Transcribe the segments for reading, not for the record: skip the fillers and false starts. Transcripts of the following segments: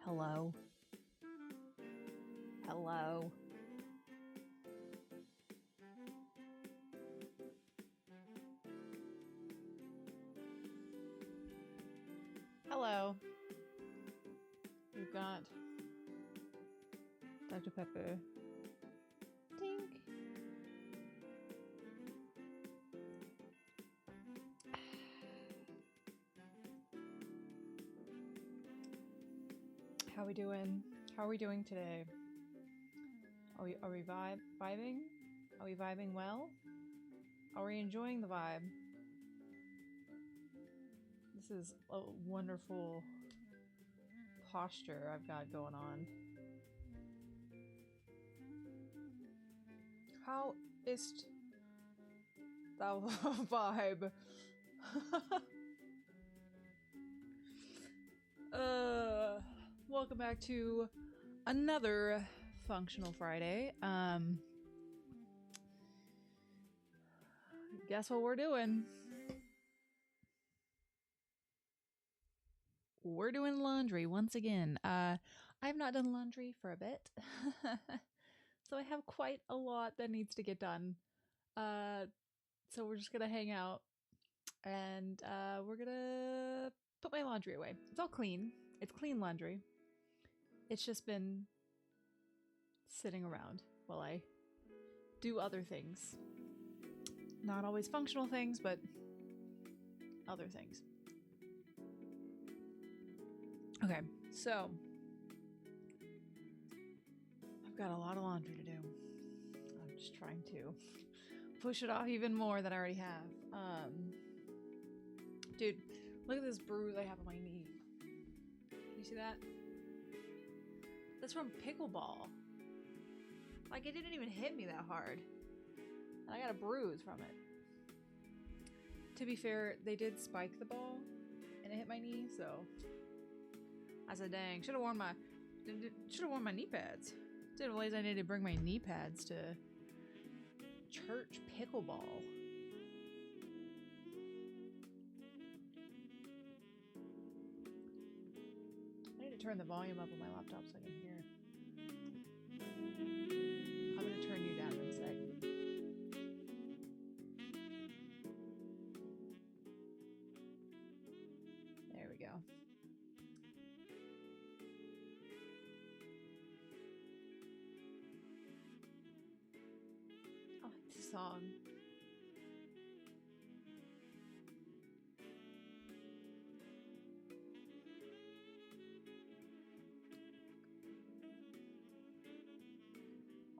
Hello. Hello. Hello. We've got Dr. Pepper. Tink. How we doing? How are we doing today? Are we vibing? Are we vibing well? Are we enjoying the vibe? This is a wonderful posture I've got going on. How ist thou vibe? Welcome back to another Functional Friday. Guess what we're doing? We're doing laundry once again. I've not done laundry for a bit. So I have quite a lot that needs to get done. So we're just gonna hang out and we're gonna put my laundry away. It's all clean. It's clean laundry. It's just been sitting around while I do other things. Not always functional things, but other things. Okay, so I've got a lot of laundry to do. I'm just trying to push it off even more than I already have. Dude, look at this bruise I have on my knee. You see that? That's from pickleball. Like, it didn't even hit me that hard. And I got a bruise from it. To be fair, they did spike the ball and it hit my knee, so I said, dang, should have worn my knee pads. Didn't realize I needed to bring my knee pads to church pickleball. I need to turn the volume up on my laptop so I can hear. I'm gonna turn you down in a sec. There we go. I like this song.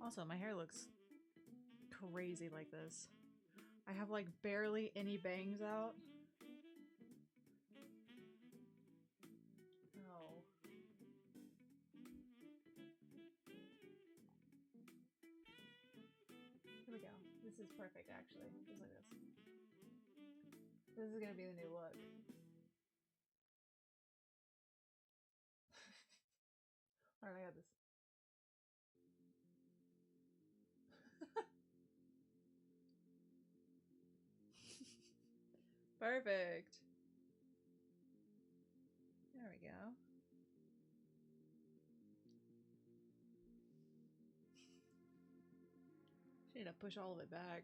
Also, my hair looks crazy like this. I have like barely any bangs out. Oh. Here we go. This is perfect, actually. Just like this. This is gonna be the new look. Alright, I got this. Perfect. There we go. Just need to push all of it back.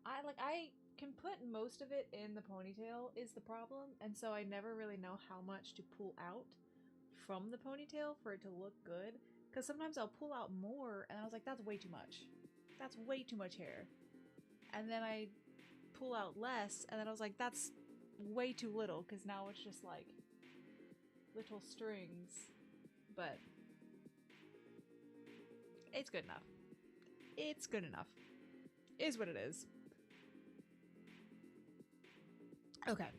I can put most of it in the ponytail is the problem, and so I never really know how much to pull out from the ponytail for it to look good. Because sometimes I'll pull out more, and I was like, that's way too much. That's way too much hair. And then I pull out less, and then I was like, that's way too little, because now it's just like little strings. But it's good enough. It's good enough. Is what it is. Okay.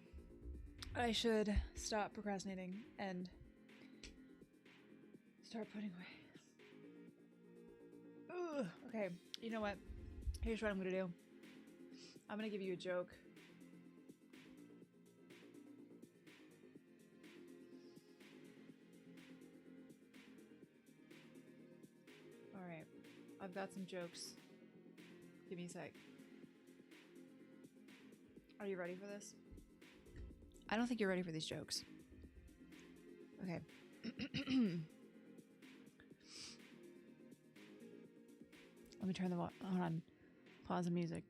I should stop procrastinating and start putting away. Ugh. Okay, you know what? Here's what I'm gonna do. I'm gonna give you a joke. Alright, I've got some jokes. Give me a sec. Are you ready for this? I don't think you're ready for these jokes. Okay, Let me turn the hold on. Pause the music.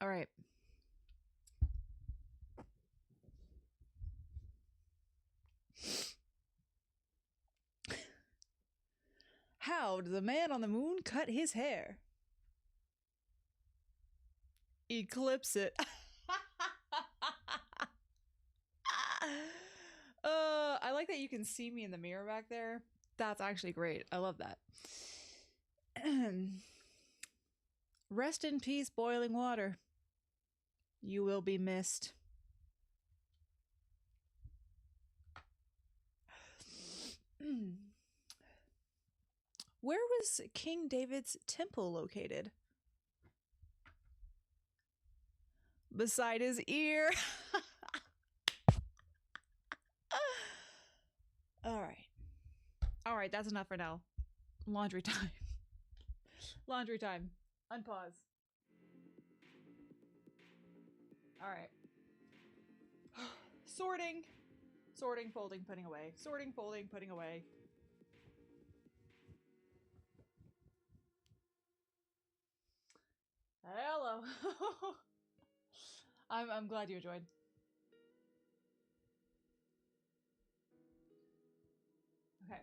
All right. How did the man on the moon cut his hair? Eclipse it. I like that you can see me in the mirror back there. That's actually great. I love that. Rest in peace, boiling water. You will be missed. Where was King David's temple located? Beside his ear. All right, that's enough for now. Laundry time. Laundry time. Unpause. All right. Sorting. Sorting, folding, putting away. Sorting, folding, putting away. Hello. I'm glad you enjoyed. Okay.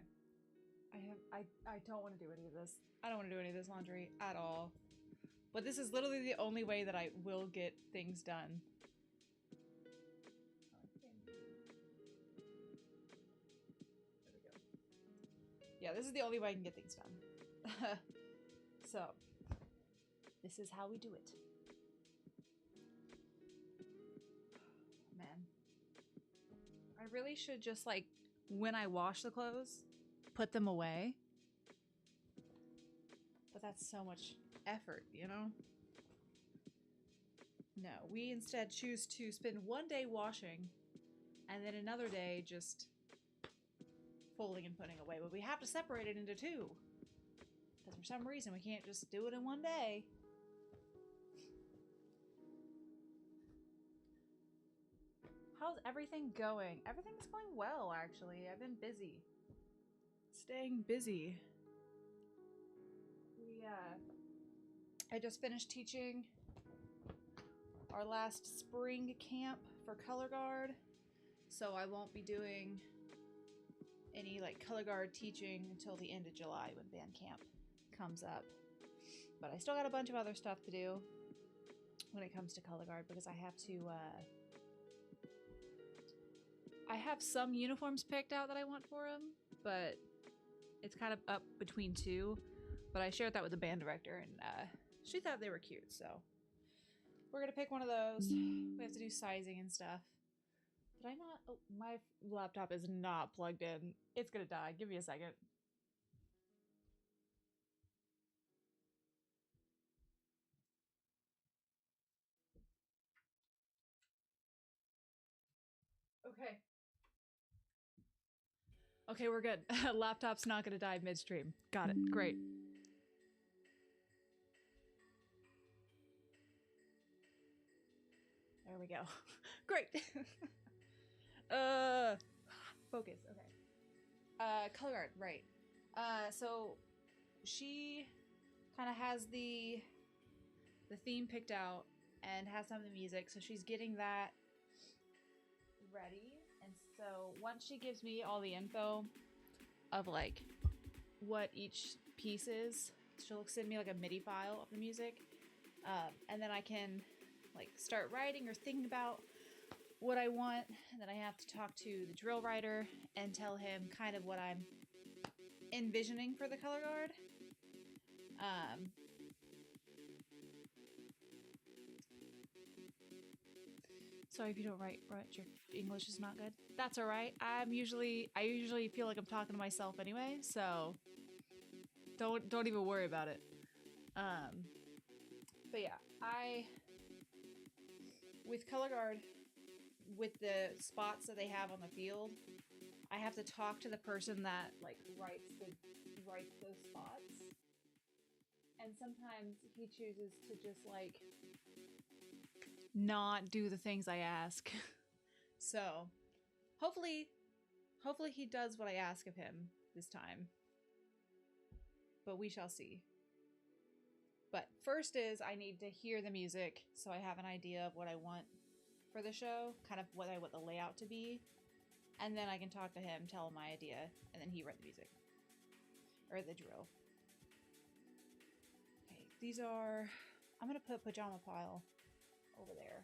I don't want to do any of this. I don't want to do any of this laundry at all. But this is literally the only way that I will get things done. There we go. Yeah, this is the only way I can get things done. So, this is how we do it. Man. I really should just, like, when I wash the clothes, put them away. But that's so much effort, you know? No, we instead choose to spend one day washing and then another day just folding and putting away. But we have to separate it into two. Because for some reason we can't just do it in one day. How's everything going? Everything's going well, actually. I've been busy. Staying busy. I just finished teaching our last spring camp for color guard, so I won't be doing any like color guard teaching until the end of July when band camp comes up. But I still got a bunch of other stuff to do when it comes to color guard because I have to I have some uniforms picked out that I want for them, but it's kind of up between two. But I shared that with the band director, and she thought they were cute, so we're gonna pick one of those. We have to do sizing and stuff. Did I not? Oh, my laptop is not plugged in. It's gonna die. Give me a second. Okay. Okay, we're good. Laptop's not gonna die midstream. Got it. Great. There we go. Great. Focus. Okay. Color guard, right. So she kind of has the theme picked out and has some of the music, so she's getting that ready. And so once she gives me all the info of like what each piece is, she'll send me like a MIDI file of the music, and then I can like start writing or thinking about what I want. And then I have to talk to the drill writer and tell him kind of what I'm envisioning for the color guard. Sorry if you don't write, your English is not good. That's all right. I usually feel like I'm talking to myself anyway, so don't even worry about it. But yeah, with color guard, with the spots that they have on the field, I have to talk to the person that like writes those spots, and sometimes he chooses to just like not do the things I ask. So hopefully he does what I ask of him this time. But we shall see. But first is I need to hear the music so I have an idea of what I want for the show, kind of what I want the layout to be. And then I can talk to him, tell him my idea, and then he write the music. Or the drill. Okay, these are... I'm gonna put pajama pile over there.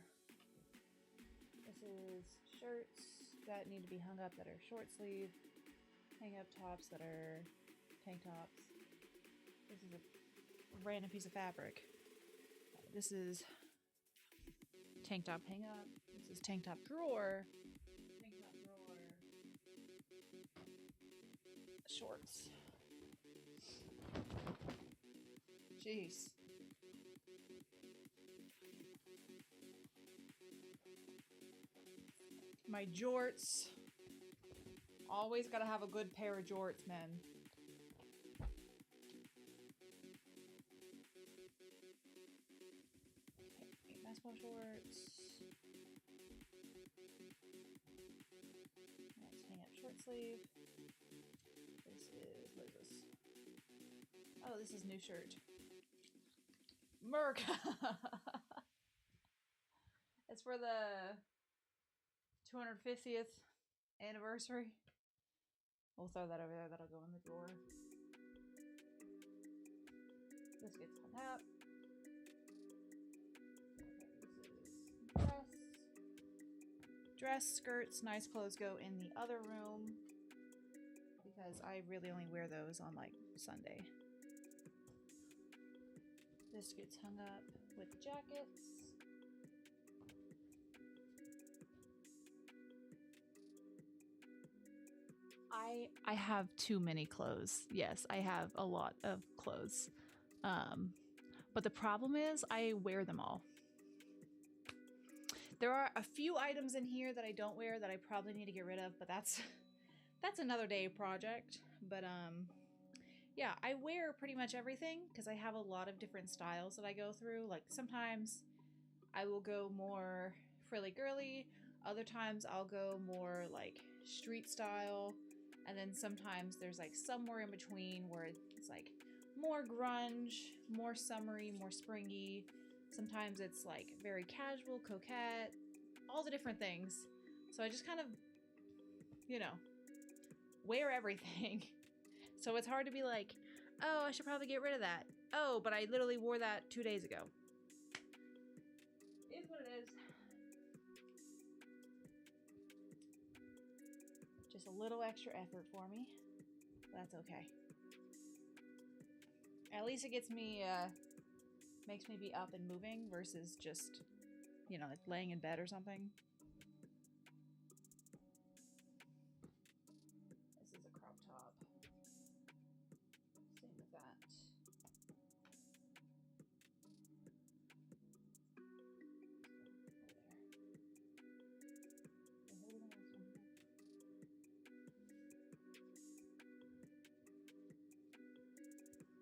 This is shirts that need to be hung up that are short sleeve. Hang up tops that are tank tops. This is a random piece of fabric. This is tank top hang up. This is tank top drawer. Tank top drawer. Shorts. Jeez. My jorts. Always gotta have a good pair of jorts, man. Okay, basketball shorts. Let's hang up short sleeve. This is, what is this? Oh, this is new shirt. Merc! It's for the 250th anniversary. We'll throw that over there. That'll go in the drawer. This gets hung up. Okay, this is dress, skirts, nice clothes go in the other room because I really only wear those on like Sunday. This gets hung up with jackets. I have too many clothes. Yes, I have a lot of clothes. But the problem is I wear them all. There are a few items in here that I don't wear that I probably need to get rid of, but that's another day project. But yeah, I wear pretty much everything because I have a lot of different styles that I go through. Like sometimes I will go more frilly girly, other times I'll go more like street style, and then sometimes there's like somewhere in between where it's like more grunge, more summery, more springy. Sometimes it's like very casual, coquette, all the different things. So I just kind of, you know, wear everything. So it's hard to be like, oh, I should probably get rid of that. Oh, but I literally wore that 2 days ago. It is what it is. Just a little extra effort for me. That's okay. At least it gets me, makes me be up and moving versus just, you know, like laying in bed or something. This is a crop top. Same with that.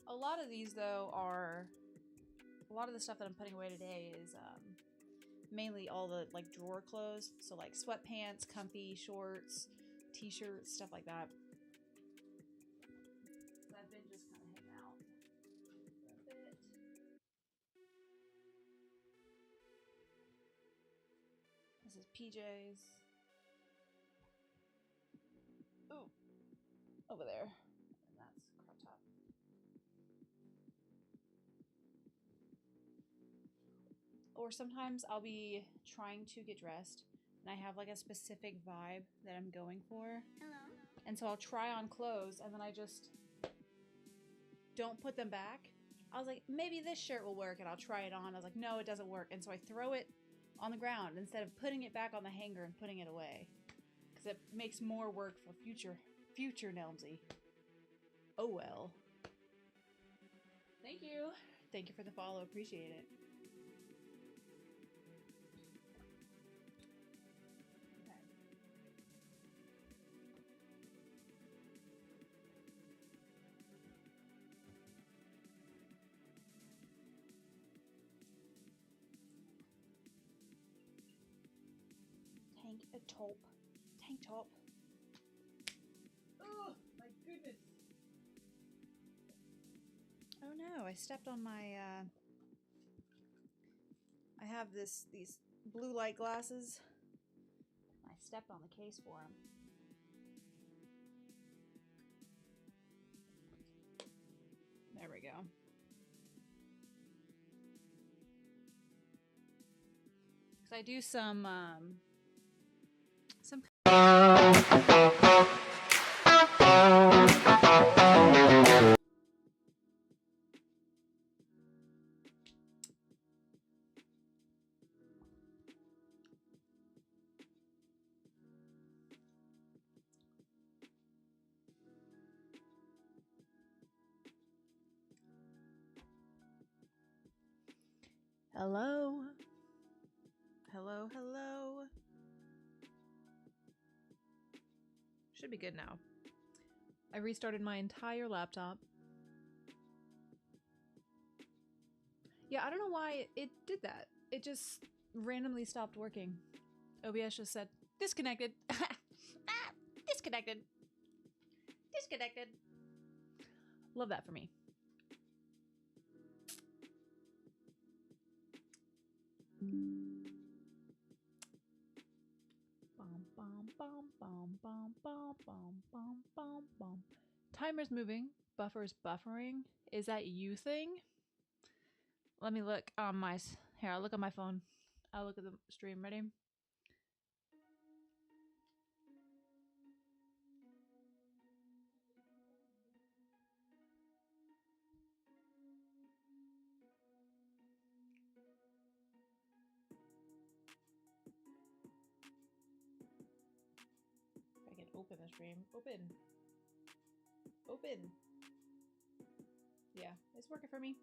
A lot of these, though, are... A lot of the stuff that I'm putting away today is mainly all the, like, drawer clothes. So, like, sweatpants, comfy, shorts, t-shirts, stuff like that. So I've been just kind of hanging out for a bit. This is PJs. Ooh. Over there. And that's crop top. Or sometimes I'll be trying to get dressed and I have like a specific vibe that I'm going for. Hello. And so I'll try on clothes and then I just don't put them back. I was like, maybe this shirt will work and I'll try it on. I was like, no, it doesn't work. And so I throw it on the ground instead of putting it back on the hanger and putting it away. Because it makes more work for future Nelmsy. Oh well. Thank you. Thank you for the follow. Appreciate it. tank top. Oh my goodness. Oh no, I stepped on my I have these blue light glasses. I stepped on the case for them. There we go. Cuz I do some Hello. Hello, hello. Should be good now. I restarted my entire laptop. Yeah, I don't know why it did that. It just randomly stopped working. OBS just said, disconnected. Disconnected. Disconnected. Love that for me. Timer's moving. Buffer's buffering. Is that you thing? Let me look on my... Here, I'll look on my phone. I'll look at the stream. Ready? I can open the stream. Open. Open. Yeah, it's working for me.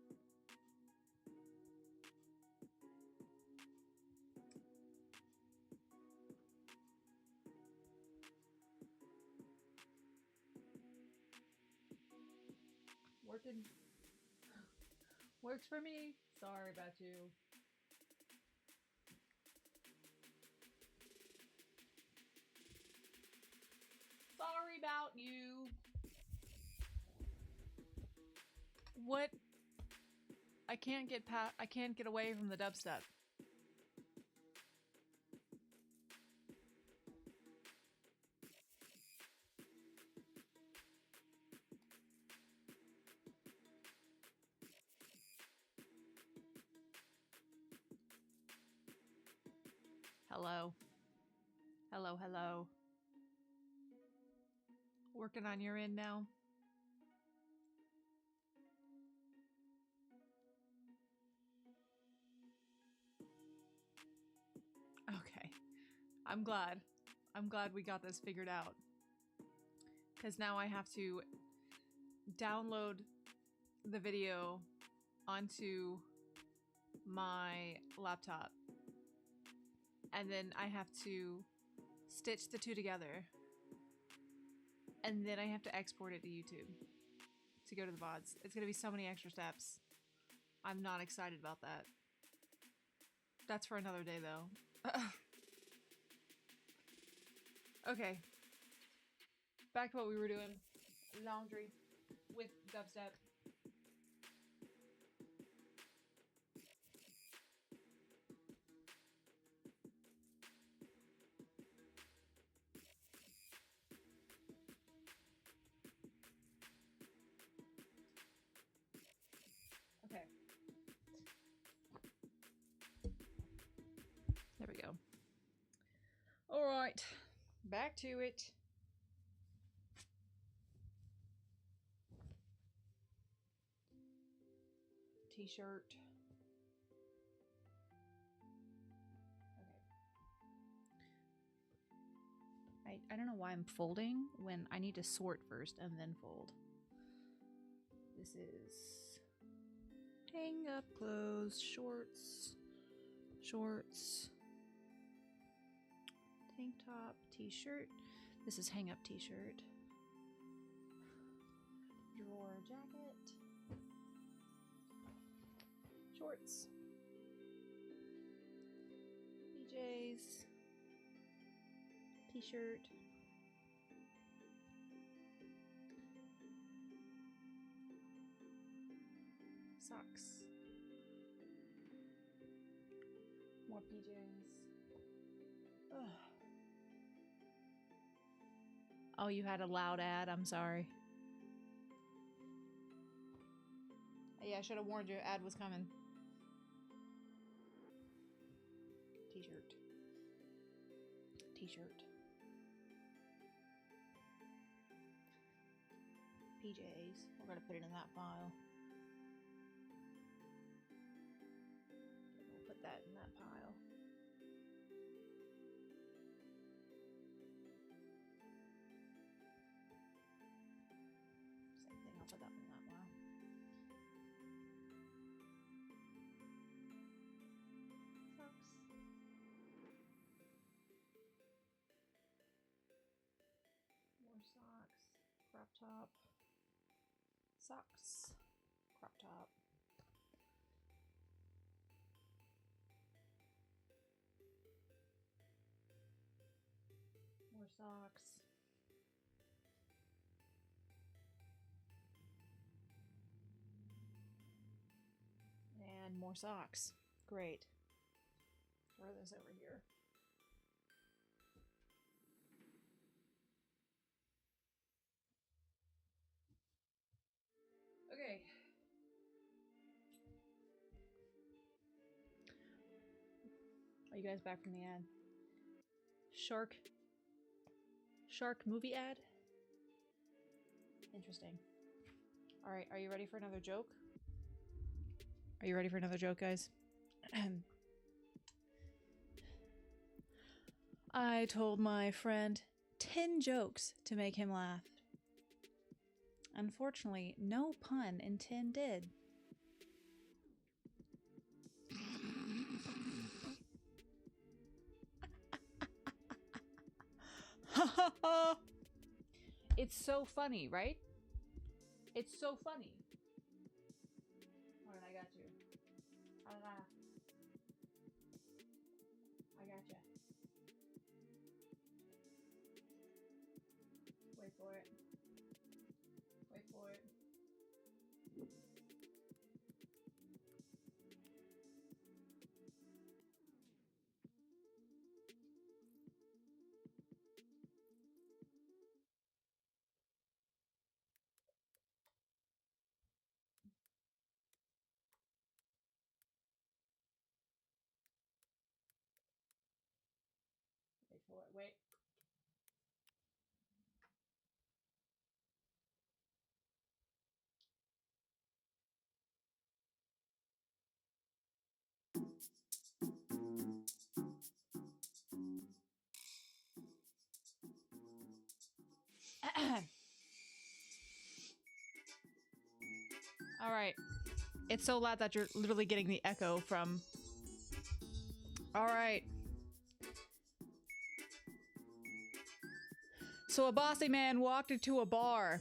Working. Works for me. Sorry about you. Sorry about you. What? I can't get away from the dubstep. Hello. Hello, hello. Working on your end now. Okay. I'm glad. I'm glad we got this figured out. Because now I have to download the video onto my laptop. And then I have to stitch the two together. And then I have to export it to YouTube to go to the VODs. It's going to be so many extra steps. I'm not excited about that. That's for another day, though. Okay. Back to what we were doing. Laundry with dubstep. Okay. There we go. All right. Back to it. T-shirt. Okay. I don't know why I'm folding when I need to sort first and then fold. This is hang up clothes, shorts, tank top, t-shirt. This is hang up t-shirt. Drawer jacket. Shorts. PJs. T-shirt. Socks. More PJs. Ugh. Oh, you had a loud ad. I'm sorry. Yeah, I should have warned you. Ad was coming. T-shirt. T-shirt. PJs. We're gonna put it in that file. We'll put that in that pile. Same thing, I'll put that in that pile. Socks. More socks. Crop top. Socks. Crop top. More socks. And more socks. Great. Throw this over here. Okay. Are you guys back from the ad? Shark movie ad? Interesting. Alright, are you ready for another joke? Are you ready for another joke, guys? I told my friend 10 jokes to make him laugh. Unfortunately, no pun intended. It's so funny, right? It's so funny. Alright, I got you. I got you. Wait for it. Wait for it. Wait for it. Wait. All right. It's so loud that you're literally getting the echo from. All right. So a bossy man walked into a bar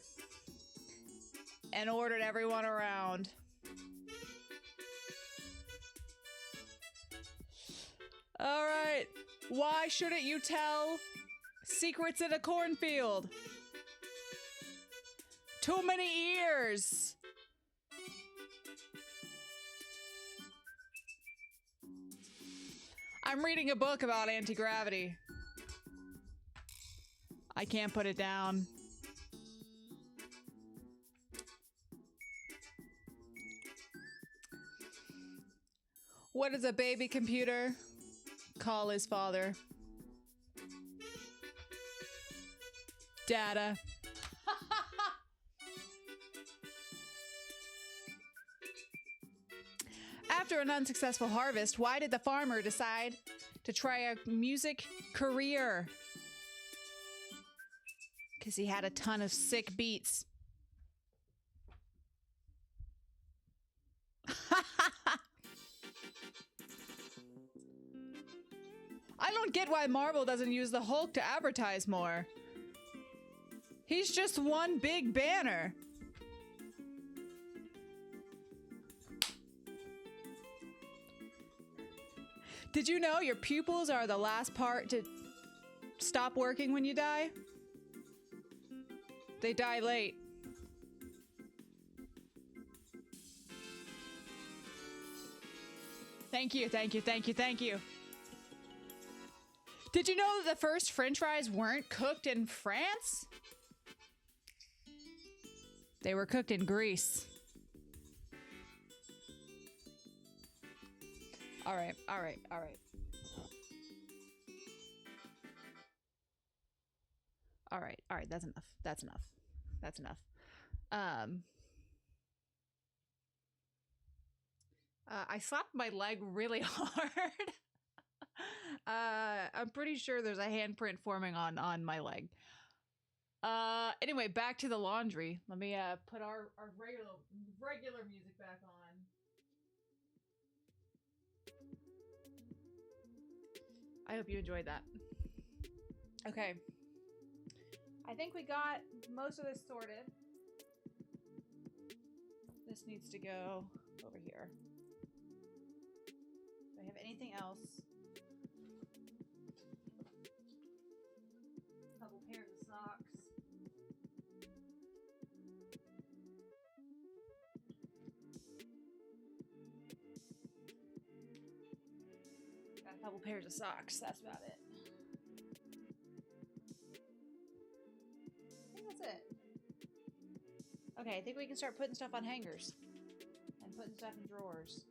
and ordered everyone around. All right. Why shouldn't you tell secrets in a cornfield? Too many ears. I'm reading a book about anti-gravity. I can't put it down. What does a baby computer call his father? Data. After an unsuccessful harvest, why did the farmer decide to try a music career? Because he had a ton of sick beats. I don't get why Marvel doesn't use the Hulk to advertise more. He's just one big banner. Did you know your pupils are the last part to... stop working when you die? They die late. Thank you, thank you, thank you, thank you. Did you know that the first French fries weren't cooked in France? They were cooked in Greece. All right, all right, all right. All right, all right, that's enough. That's enough. That's enough. I slapped my leg really hard. I'm pretty sure there's a handprint forming on my leg. Anyway, back to the laundry. Let me put our regular music back on. I hope you enjoyed that. Okay. I think we got most of this sorted. This needs to go over here. Do I have anything else? A couple pairs of socks. Got a couple pairs of socks. That's about it. I think that's it. Okay, I think we can start putting stuff on hangers. And putting stuff in drawers.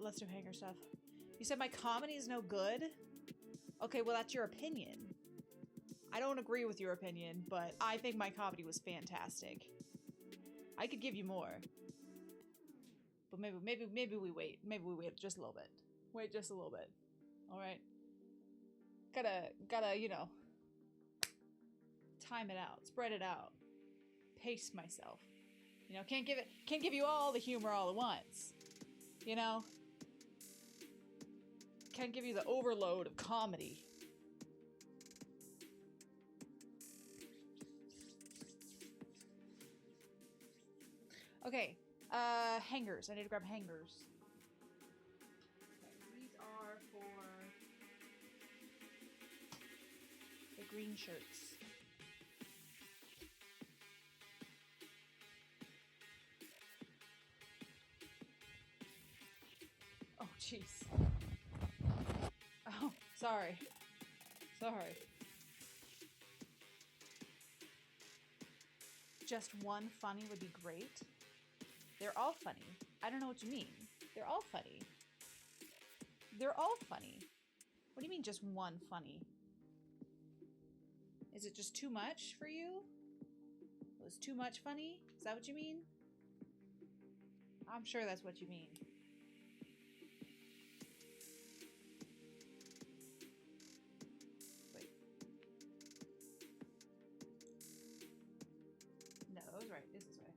Let's do hanger stuff. You said my comedy is no good? Okay, well that's your opinion. I don't agree with your opinion, but I think my comedy was fantastic. I could give you more. But maybe we wait. Maybe we wait just a little bit. Wait just a little bit. Alright. Gotta, you know, time it out, spread it out, pace myself. You know, can't give you all the humor all at once. You know, can't give you the overload of comedy. Okay, hangers. I need to grab hangers. Okay, these are for the green shirts. Oh, jeez. Oh, sorry. Sorry. Just one funny would be great. They're all funny. I don't know what you mean. They're all funny. They're all funny. What do you mean just one funny? Is it just too much for you? It was too much funny? Is that what you mean? I'm sure that's what you mean. Wait. No, that was right. This is right.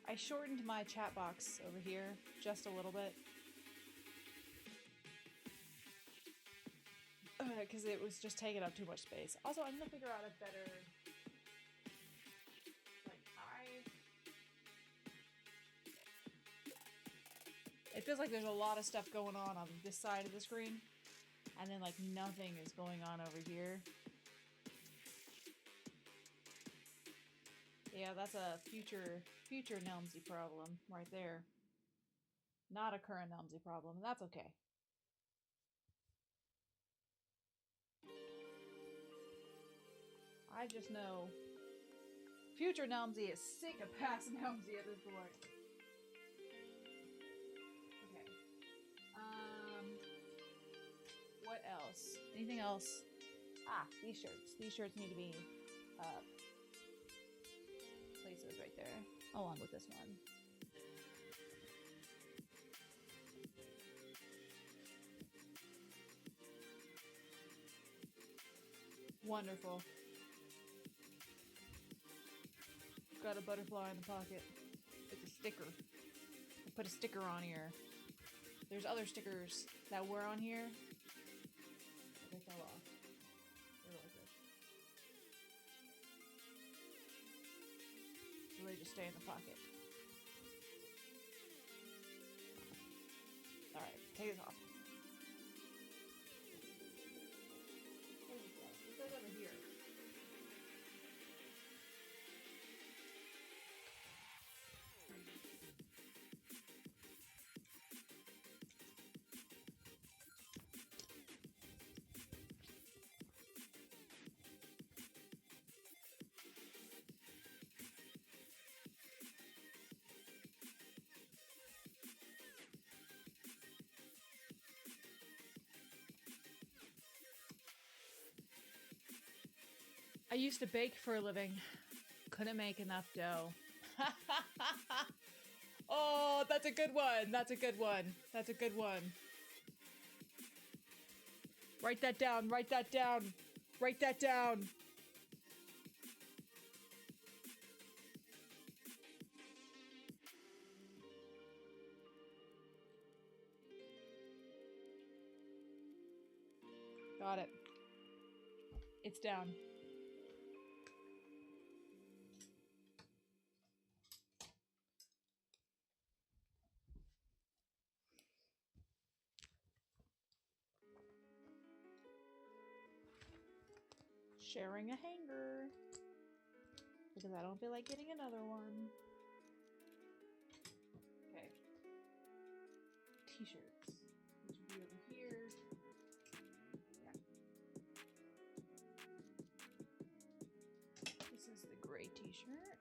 I shortened my chat box over here just a little bit. Because it was just taking up too much space. Also, I'm gonna figure out a better, like, it feels like there's a lot of stuff going on this side of the screen, and then, like, nothing is going on over here. Yeah, that's a future Nelmsy problem right there. Not a current Nelmsy problem. That's okay. I just know future Nelmsy is sick of past Nelmsy at this point. Okay. What else? Anything else? Ah, these shirts. These shirts need to be place those right there, along with this one. Wonderful. Got a butterfly in the pocket. It's a sticker. I put a sticker on here. There's other stickers that were on here. But they fell off. They're like this. just stay in the pocket. Alright, take this off. It goes over here. I used to bake for a living. Couldn't make enough dough. Oh, that's a good one. That's a good one. That's a good one. Write that down. Write that down. Write that down. Got it. It's down. Sharing a hanger. Because I don't feel like getting another one. Okay. T-shirts. Which will be over here. Yeah. This is the gray t-shirt.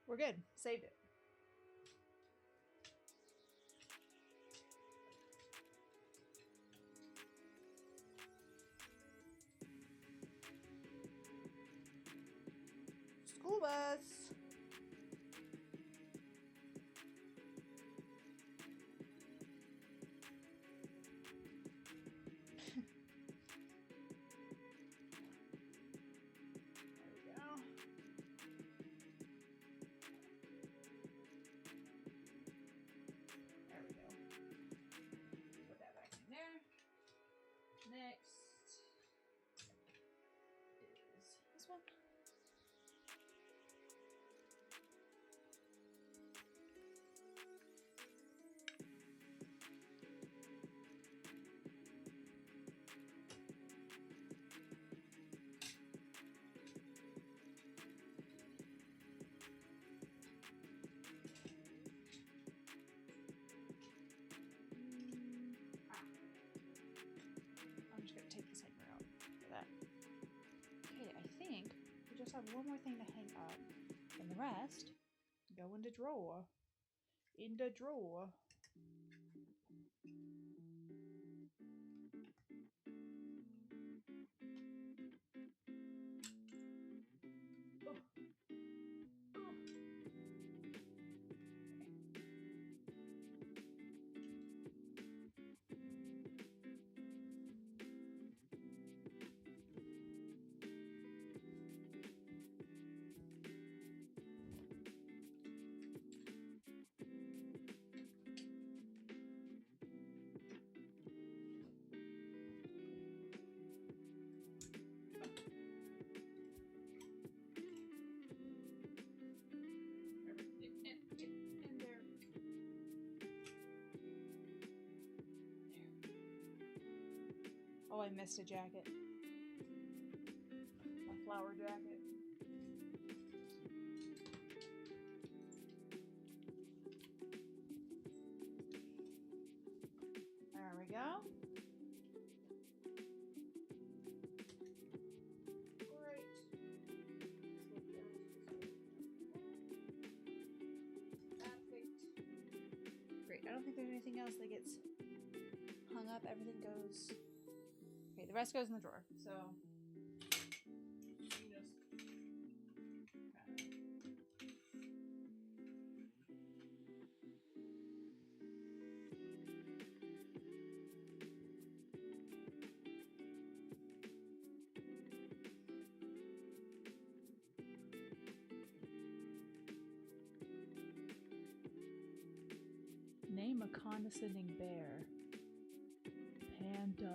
We're good. Saved it. School bus. Next is this one. I'm just gonna take this hanger out for that. Okay, I think we just have one more thing to hang up, and the rest go in the drawer. In the drawer. Oh, I missed a jacket. A flower jacket. There we go. Great. Perfect. Great. I don't think there's anything else that gets hung up. Everything goes. Okay, the rest goes in the drawer. So you just am a condescending bear. Panda.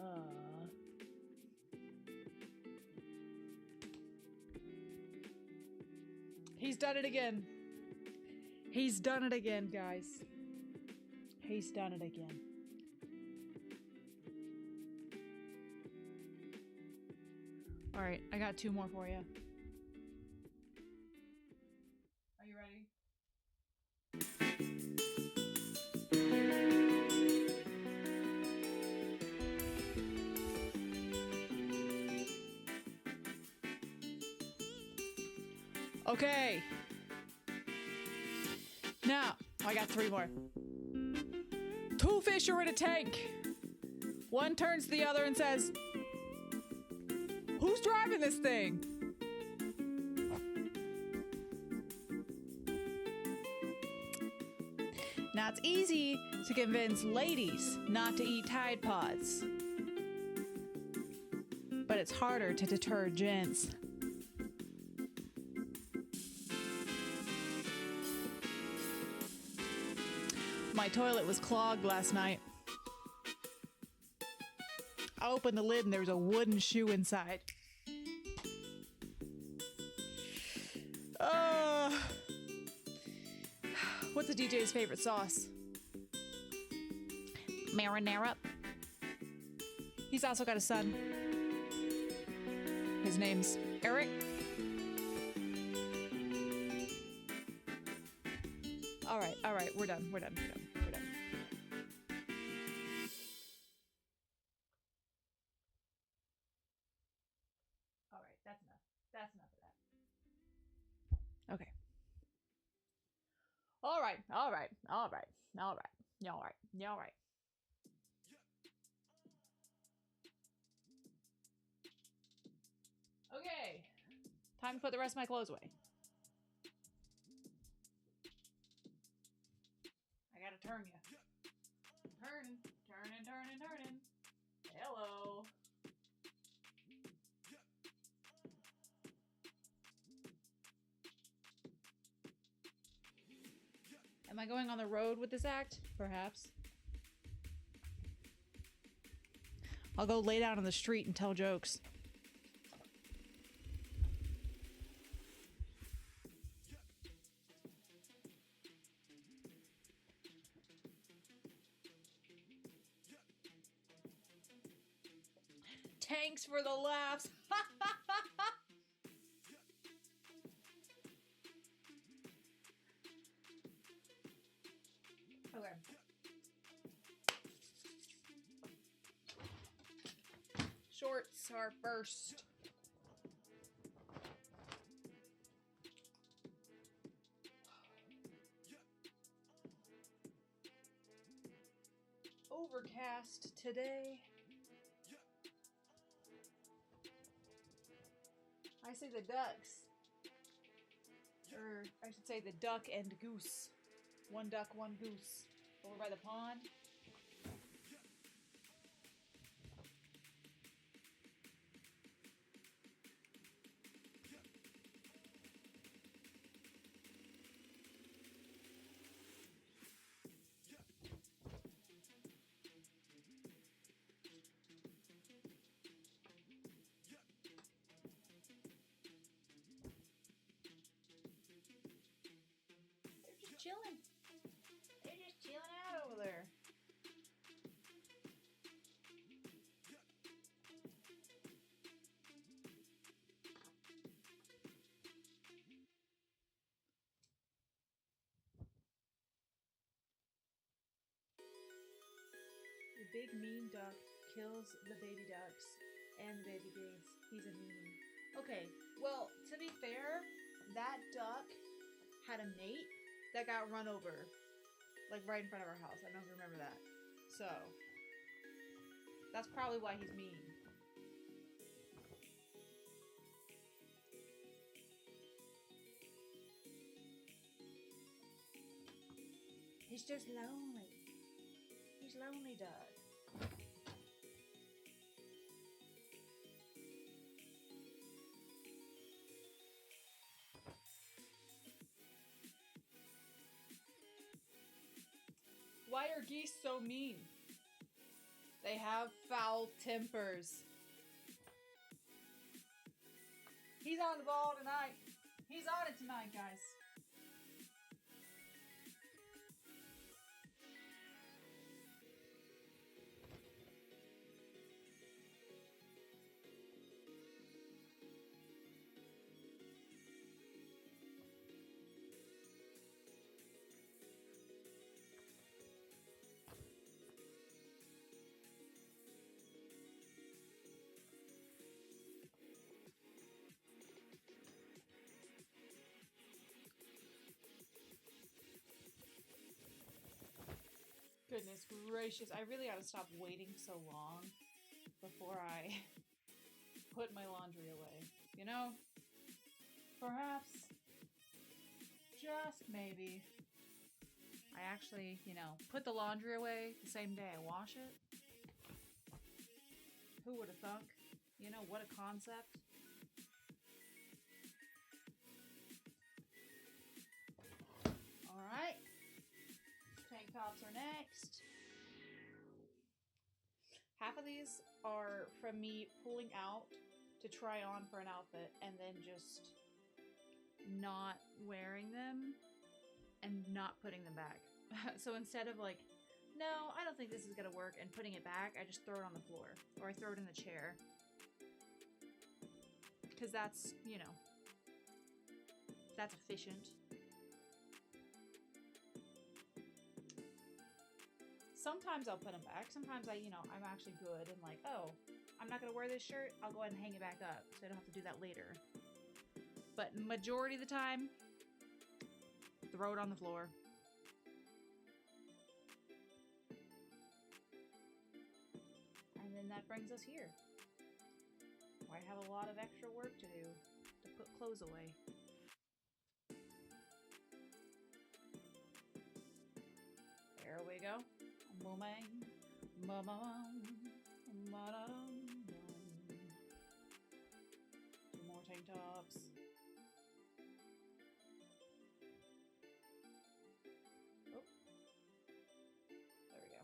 He's done it again. He's done it again, guys. He's done it again. All right, I got 2 more for you. Are you ready? Okay. Now, I got 3 more. 2 fish are in a tank. One turns to the other and says, "Who's driving this thing?" Now it's easy to convince ladies not to eat Tide Pods, but it's harder to deter gents. My toilet was clogged last night. I opened the lid and there was a wooden shoe inside. What's the DJ's favorite sauce? Marinara. He's also got a son. His name's Eric. All right, we're done. All right, that's enough. That's enough of that. Okay. All right. Okay. Time to put the rest of my clothes away. I gotta turn you. Turning. Hello. Am I going on the road with this act? Perhaps. I'll go lay down on the street and tell jokes. Tanks for the laughs. Okay. Shorts are first. Overcast today. I say the ducks. Or I should say the duck and goose. 1 duck, 1 goose. Over by the pond. Chilling. They're just chilling out over there. The big mean duck kills the baby ducks and the baby pigs. He's a meanie. Okay, well, to be fair, that duck had a mate that got run over, like right in front of our house. I don't know if you remember that. So, that's probably why he's mean. He's just lonely. He's lonely, Doug. Why are geese so mean? They have foul tempers. He's on the ball tonight. He's on it tonight, guys. Goodness gracious, I really ought to stop waiting so long before I put my laundry away. You know? Perhaps, just maybe, I actually, put the laundry away the same day I wash it. Who would have thunk? What a concept. Alright. Tank tops are next. Half of these are from me pulling out to try on for an outfit and then just not wearing them and not putting them back. So instead of like, no, I don't think this is gonna work, and putting it back, I just throw it on the floor or I throw it in the chair. Because that's, that's efficient. Sometimes I'll put them back. Sometimes I'm actually good and like, oh, I'm not going to wear this shirt. I'll go ahead and hang it back up so I don't have to do that later. But majority of the time, throw it on the floor. And then that brings us here. I have a lot of extra work to do to put clothes away. There we go. Two more tank tops. Oh. There we go.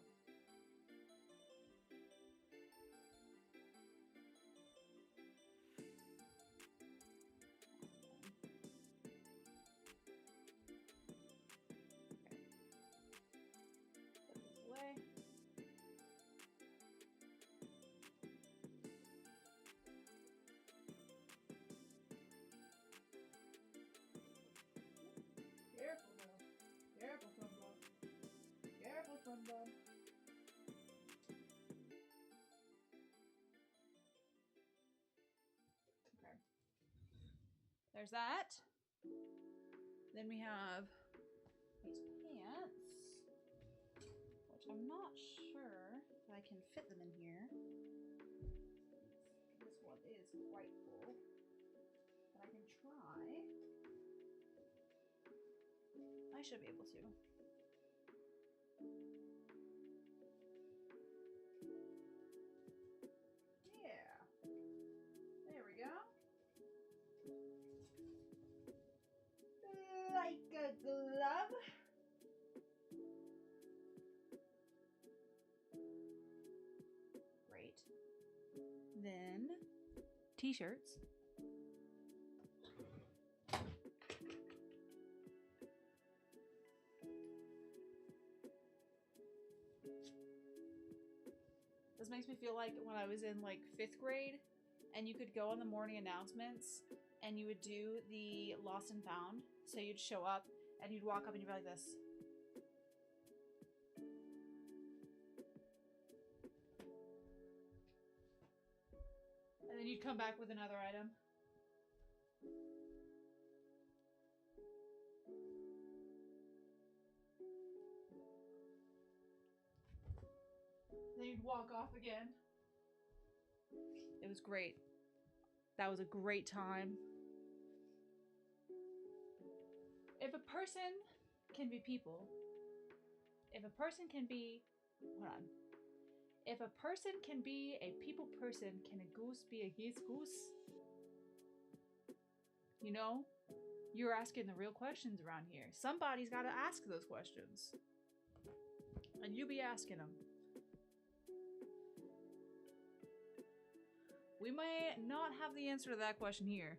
Okay. There's that. Then we have these pants, which I'm not sure if I can fit them in here. This one is quite full, but I can try. I should be able to. Glove. Great. Then t-shirts. This makes me feel like when I was in like 5th grade and you could go on the morning announcements and you would do the lost and found. So you'd show up and you'd walk up and you'd be like this. And then you'd come back with another item. Then you'd walk off again. It was great. That was a great time. If a person can be people, if a person can be, hold on. If a person can be a people person, can a goose be a geese goose? You know, you're asking the real questions around here. Somebody's got to ask those questions. And you be asking them. We may not have the answer to that question here.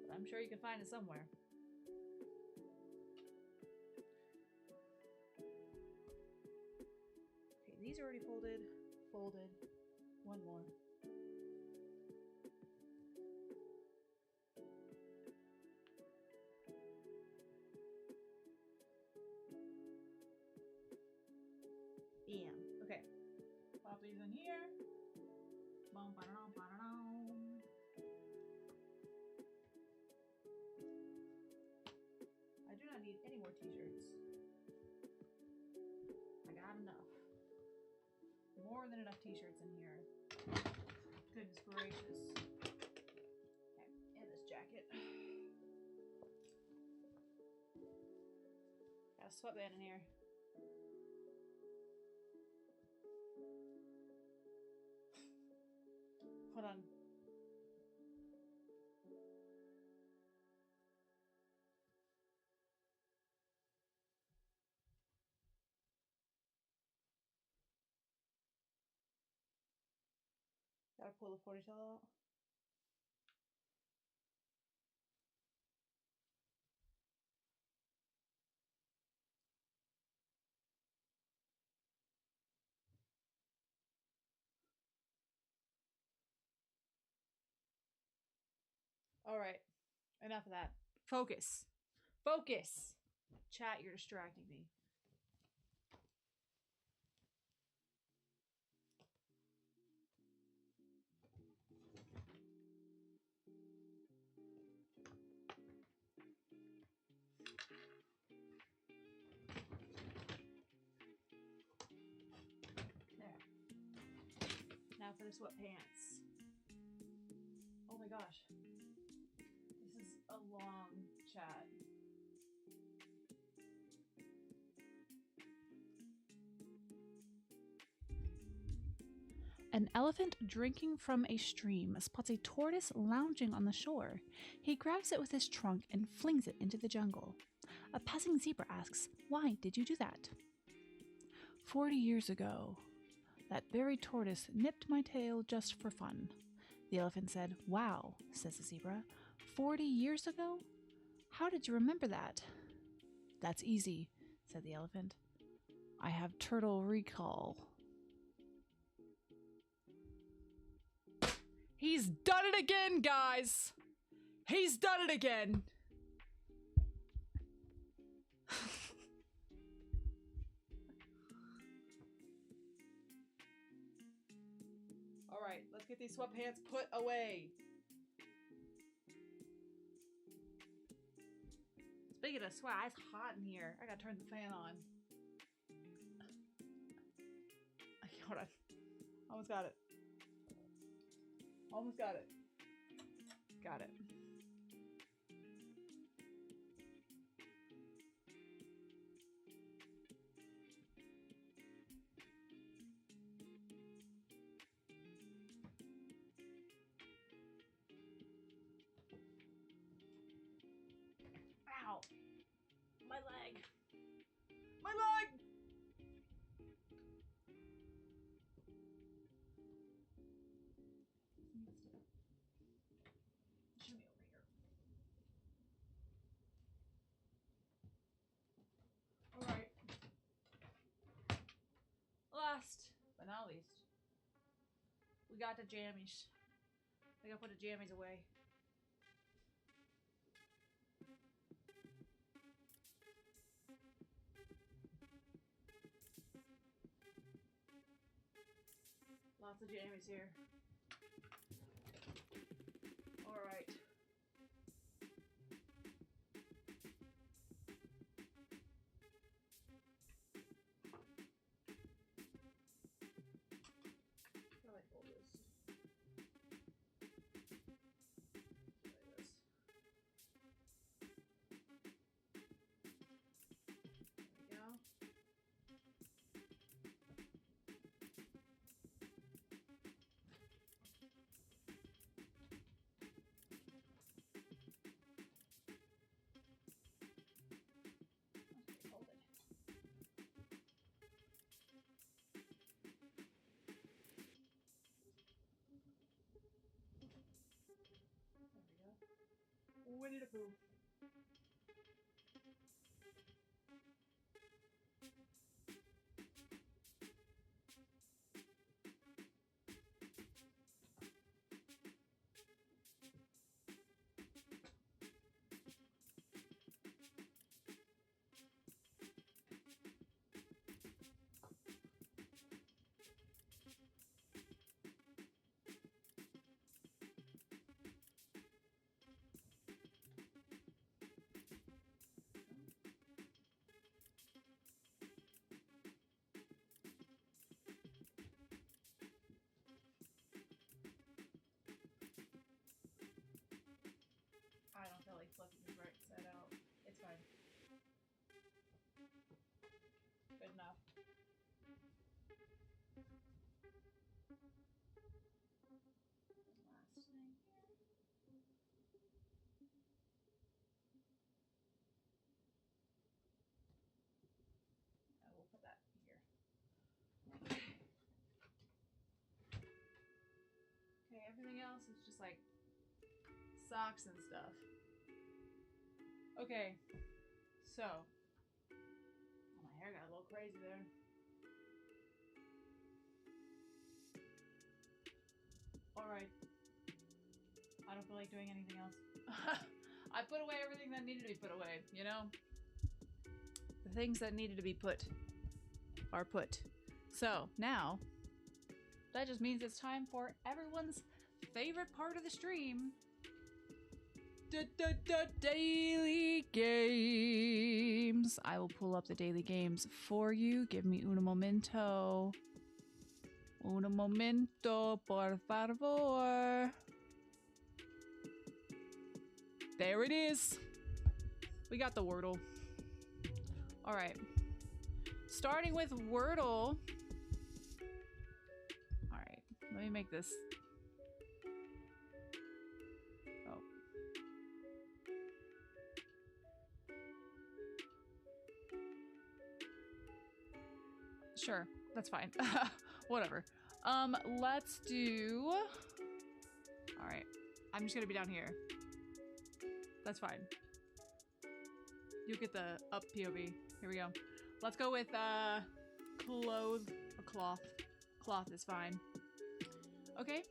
But I'm sure you can find it somewhere. Okay, these are already folded. Folded. One more. Bam. Okay. Pop these in here. Boom, ba-da-dum, ba-da-dum. I do not need any more t-shirts. I got enough. More than enough t-shirts in here. Goodness gracious. Okay, and this jacket. Got a sweatband in here. Hold on. Gotta pull the 40 tail out. All right, enough of that. Focus. Focus. Chat, you're distracting me. Now for the sweatpants. Oh my gosh. This is a long chat. An elephant drinking from a stream spots a tortoise lounging on the shore. He grabs it with his trunk and flings it into the jungle. A passing zebra asks, "Why did you do that?" 40 years ago, that very tortoise nipped my tail just for fun. The elephant said, "Wow," says the zebra. 40 years ago? How did you remember that? That's easy, said the elephant. I have turtle recall. He's done it again, guys! He's done it again! Alright, let's get these sweatpants put away. Speaking of sweat, it's hot in here. I gotta turn the fan on. Hold on. Almost got it. Almost got it. Got it. Ow! My leg! My leg! Shimmy over here. Alright. Last but not least, we got the jammies. I gotta put the jammies away. Lots of jammies here. Alright. How do I fold this? Like this. There we go. need to poo. I don't feel like flipping the right side out. It's fine. Good enough. Last thing here. I will put that here. Okay, everything else is just like socks and stuff. Okay, so oh, my hair got a little crazy there. Alright. I don't feel like doing anything else. I put away everything that needed to be put away, you know? The things that needed to be put are put. So, now, that just means it's time for everyone's favorite part of the stream. Daily games. I will pull up the daily games for you. Give me un momento. Un momento, por favor. There it is. We got the Wordle. All right. Starting with Wordle. All right. Let me make this. Oh. Sure. That's fine. Whatever. Let's do... All right. I'm just gonna be down here. That's fine. You get the up POV. Here we go. Let's go with cloth or cloth. Cloth is fine. Okay.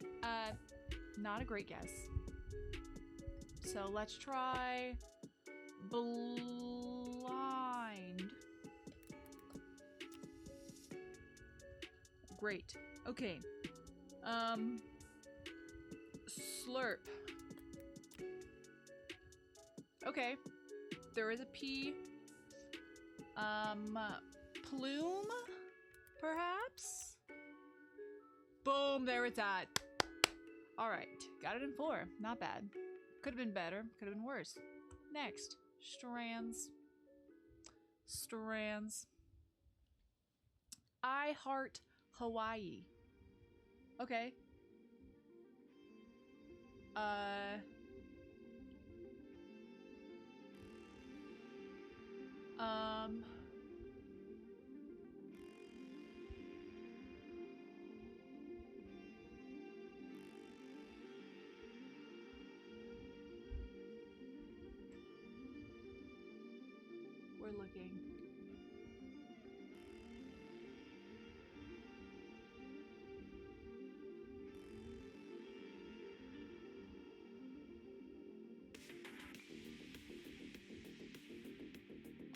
Not a great guess. So let's try blind. Great. Okay. Slurp. Okay. There is a P. Plume? Perhaps? Boom, there it's at. Alright. Got it in 4. Not bad. Could have been better. Could have been worse. Next. Strands. Strands. I heart Hawaii. Okay. We're looking.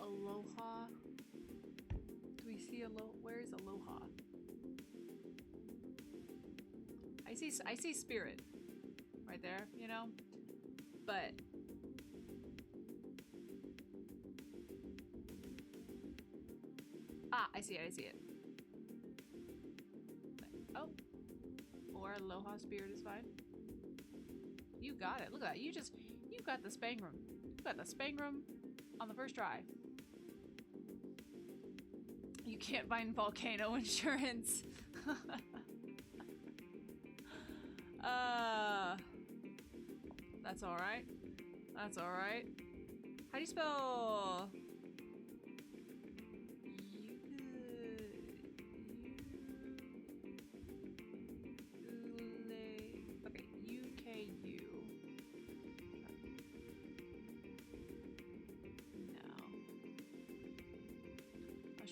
Aloha. Do we see aloha? Where is aloha? I see spirit right there, you know? But I see it. Oh. Or aloha spirit is fine. You got it. Look at that. You got the spangrum. You got the spangrum on the first try. You can't find volcano insurance. That's alright. That's alright. How do you spell? Okay, UKU.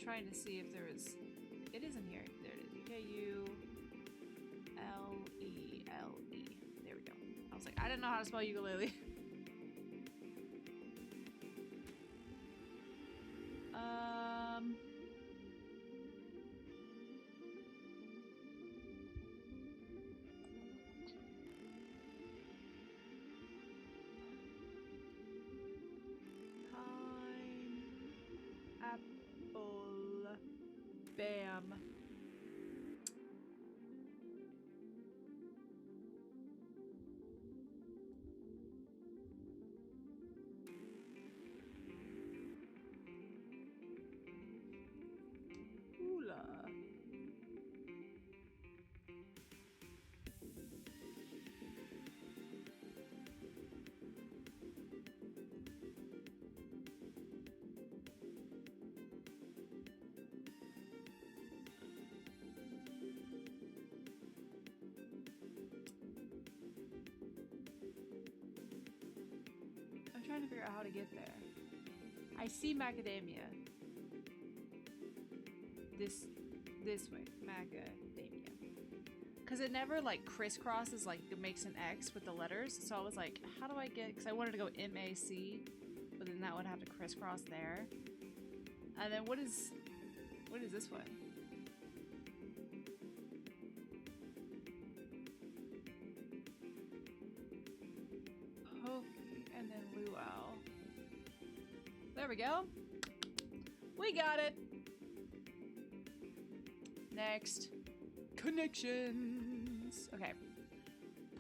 trying to see if there was... It is in here. There it is. Ukulele. There we go. I was like, I didn't know how to spell ukulele. Pineapple. Bam. I'm trying to figure out how to get there. I see macadamia. This way, macadamia. Because it never like crisscrosses, like it makes an X with the letters. So I was like, how do I get, because I wanted to go M-A-C, but then that would have to crisscross there. And then what is this one? Pokey, and then luau. There we go. We got it. Next. Connections. Okay.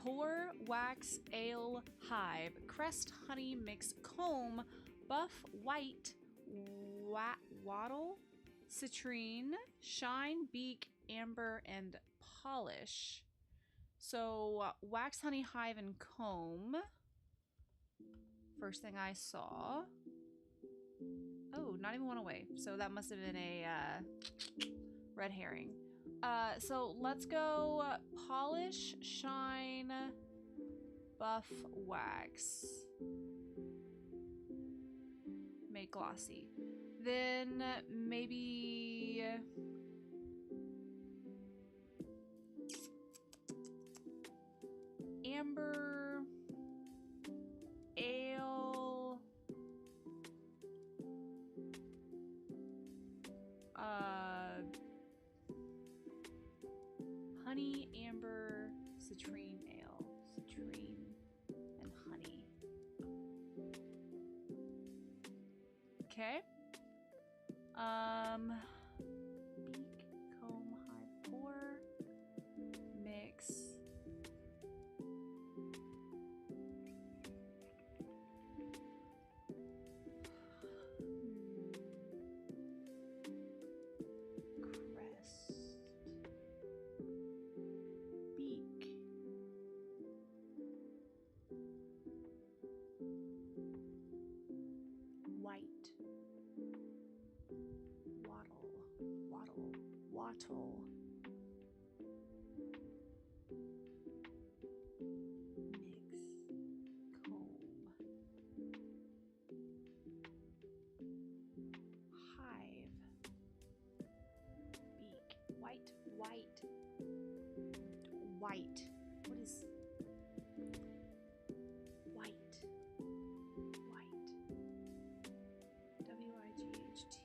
Pour, wax, ale, hive, crest, honey, mix, comb, buff, white, wattle, citrine, shine, beak, amber, and polish. So wax, honey, hive, and comb. First thing I saw. Oh, not even one away. So that must have been a red herring. So let's go polish, shine, buff, wax. Make glossy. Then maybe... amber, ale, honey, amber, citrine ale, citrine, and honey. Okay. Beak, comb, hive, pour, mix. Wattle. Mix. Comb. Hive. Beak. White. What is... white. W-I-G-H-T.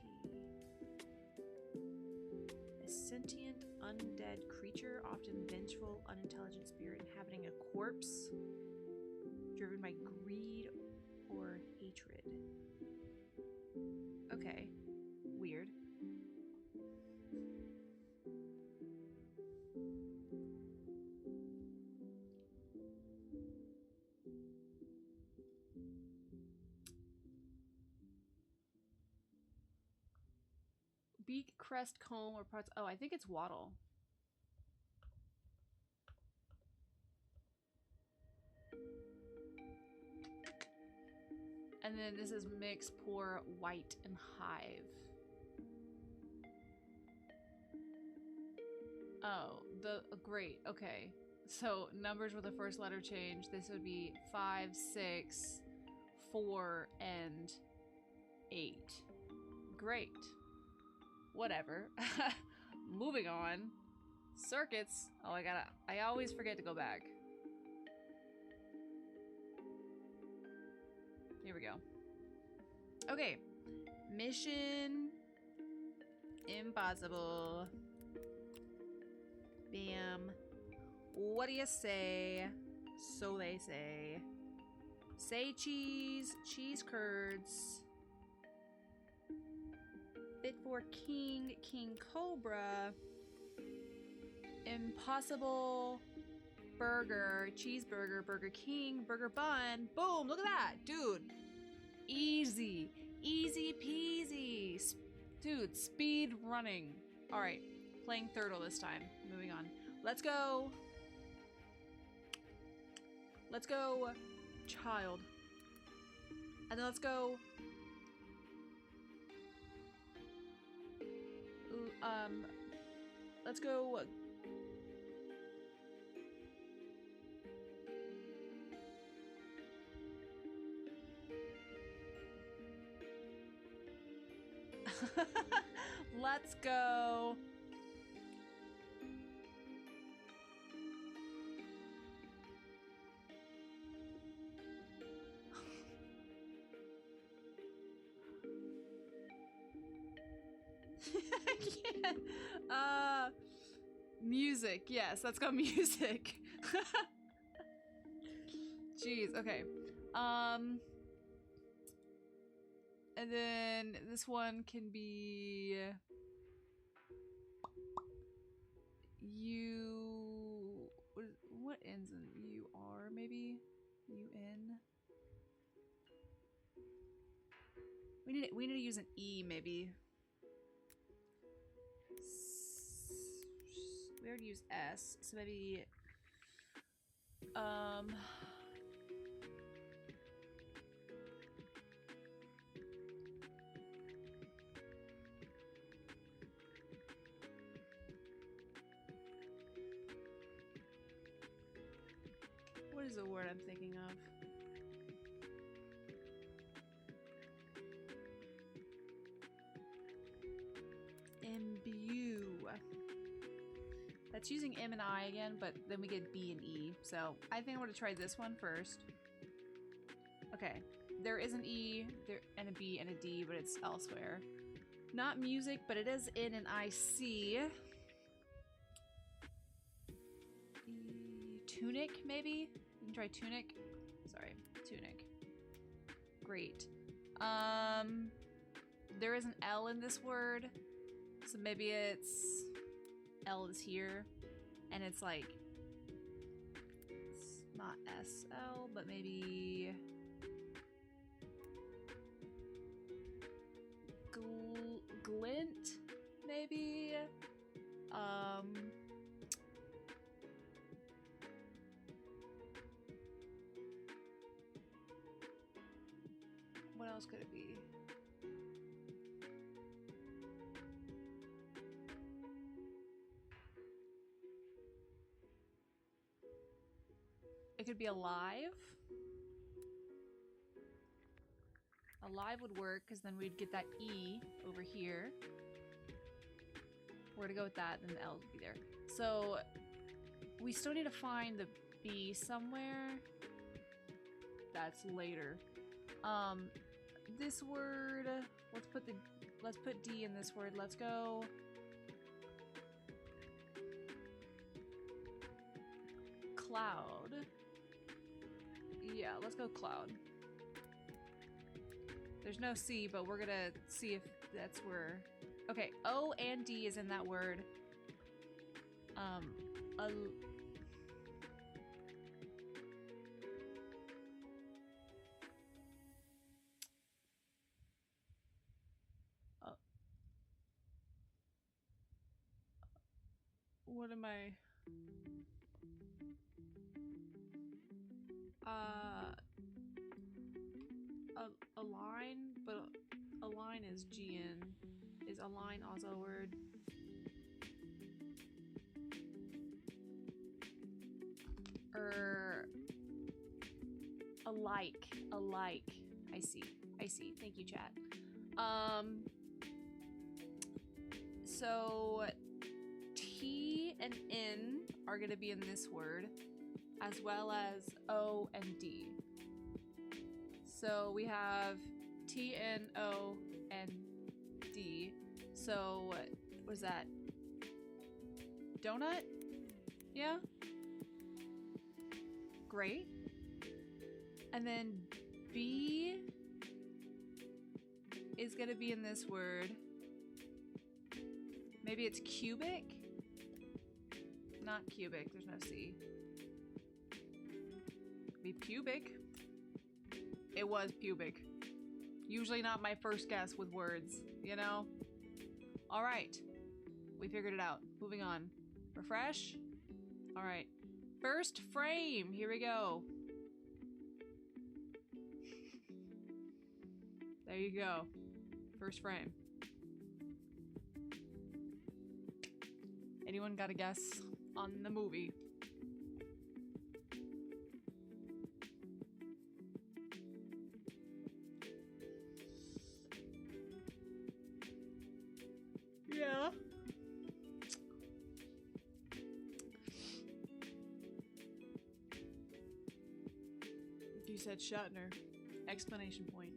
Sentient, undead creature, often vengeful, unintelligent spirit inhabiting a corpse, driven by greed or hatred. Okay, weird. Beak, crest, comb, or parts... oh, I think it's wattle. And then this is mix, pour, white, and hive. Oh, great, okay. So, numbers with the first letter change. This would be 5, 6, 4, and 8. Great. Whatever. Moving on. Circuits. Oh, I always forget to go back. Here we go. Okay. Mission impossible. Bam. What do you say? So they say. Say cheese. Cheese curds. Fit for king. King cobra. Impossible burger. Cheeseburger. Burger King. Burger bun. Boom. Look at that. Dude. Easy. Easy peasy. Dude, speed running. Alright. Playing Turtle this time. Moving on. Let's go. Let's go. Child. And then let's go. Let's go. Let's go. I can't. Music. Yes, let's go music. Jeez, okay. And then this one can be U. What ends in UR? Maybe UN. We need to use an E maybe. We already used S, so maybe what is the word I'm thinking of? Imbue. That's using M and I again, but then we get B and E. So I think I'm gonna try this one first. Okay, there is an E there and a B and a D, but it's elsewhere. Not music, but it is in an IC. Tunic, maybe? You can try tunic. Sorry, tunic. Great. There is an L in this word, so maybe it's L is here, and it's like it's not SL, but maybe glint, maybe. What else could it be? It could be alive. Alive would work, because then we'd get that E over here. We're to go with that, then the L would be there. So we still need to find the B somewhere. That's later. This word, let's put D in this word. Let's go cloud. Yeah, let's go cloud. There's no C, but we're gonna see if that's where. Okay, O and D is in that word. What am I? Align, but align is GN. Is align also a word? Alike. I see. Thank you, chat. So T and N are going to be in this word, as well as O and D. So we have T, N, O, and D. So what was that? Donut? Yeah? Great. And then B is going to be in this word. Maybe it's cubic? Not cubic, there's no C. Be pubic. It was pubic. Usually not my first guess with words, you know? All right, we figured it out. Moving on. Refresh. All right, first frame, here we go. There you go, first frame. Anyone got a guess on the movie? Yeah. You said Shatner. Explanation point.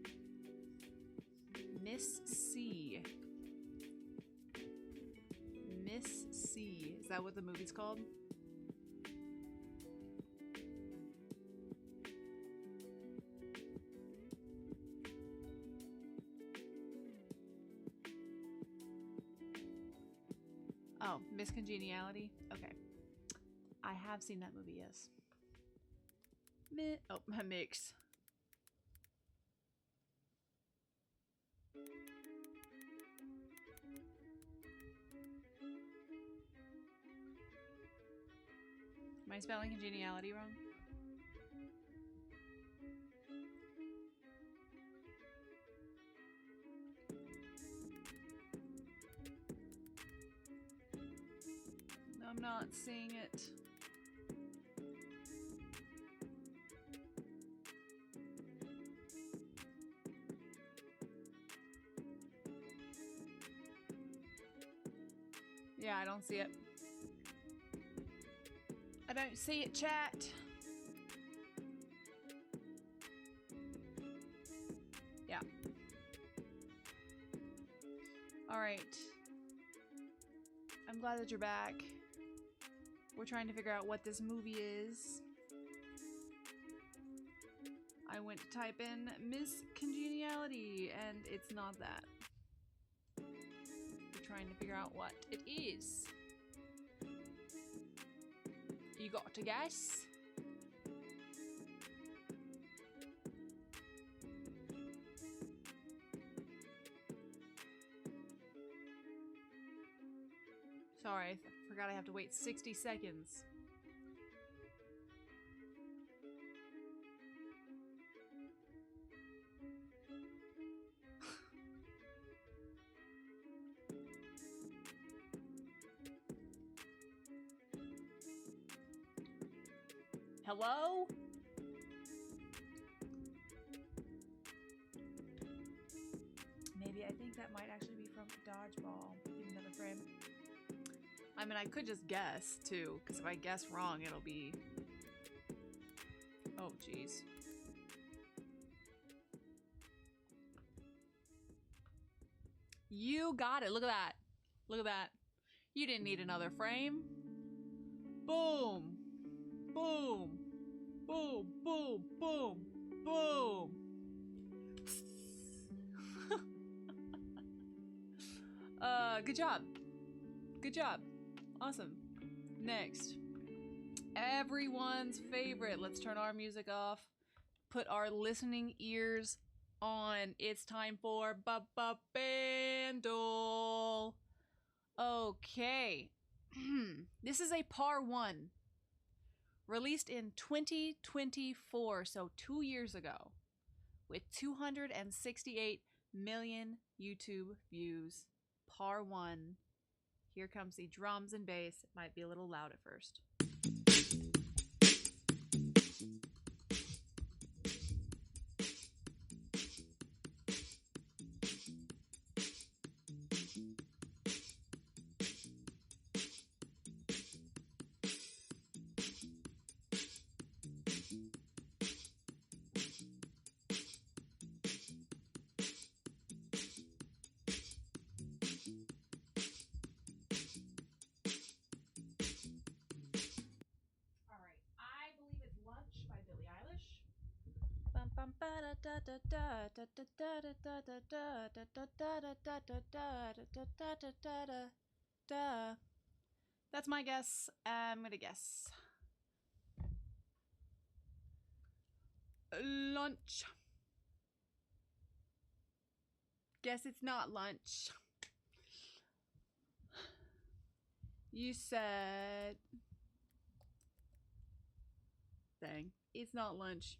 Miss C. Miss C. Is that what the movie's called? Oh, Miss Congeniality? Okay. I have seen that movie, yes. My mix. Am I spelling congeniality wrong? I'm not seeing it. Yeah, I don't see it. I don't see it, chat. Yeah. All right. I'm glad that you're back. We're trying to figure out what this movie is. I went to type in Miss Congeniality, and it's not that. We're trying to figure out what it is. You got to guess? Sorry, I forgot I have to wait 60 seconds. Hello? Maybe I think that might actually be from Dodgeball. Give me another frame. I mean, I could just guess too, because if I guess wrong, it'll be... Oh, jeez. You got it. Look at that. Look at that. You didn't need another frame. Boom. Boom. Boom. Boom. Boom. Boom. Good job. Good job. Awesome. Next. Everyone's favorite. Let's turn our music off. Put our listening ears on. It's time for Bandle. Okay. This is a par 1. Released in 2024, so 2 years ago. With 268 million YouTube views. Par 1. Here comes the drums and bass. It might be a little loud at first. That's my guess. I'm gonna guess. Lunch. Guess it's not lunch. You said... Dang. It's not lunch.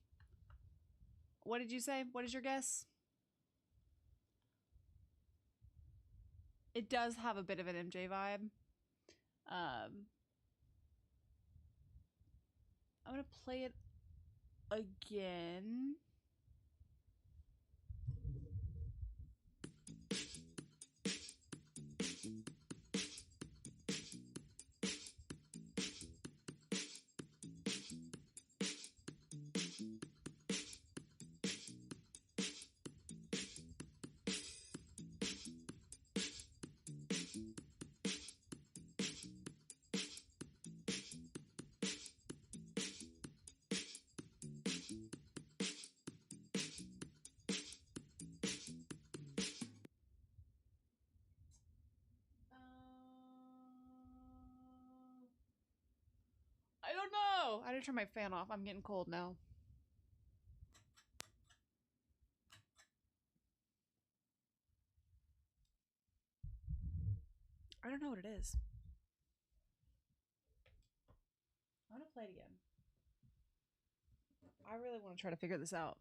What did you say? What is your guess? It does have a bit of an MJ vibe. I'm gonna play it again. I don't know. I didn't turn my fan off. I'm getting cold now. I don't know what it is. I'm gonna play it again. I really want to try to figure this out.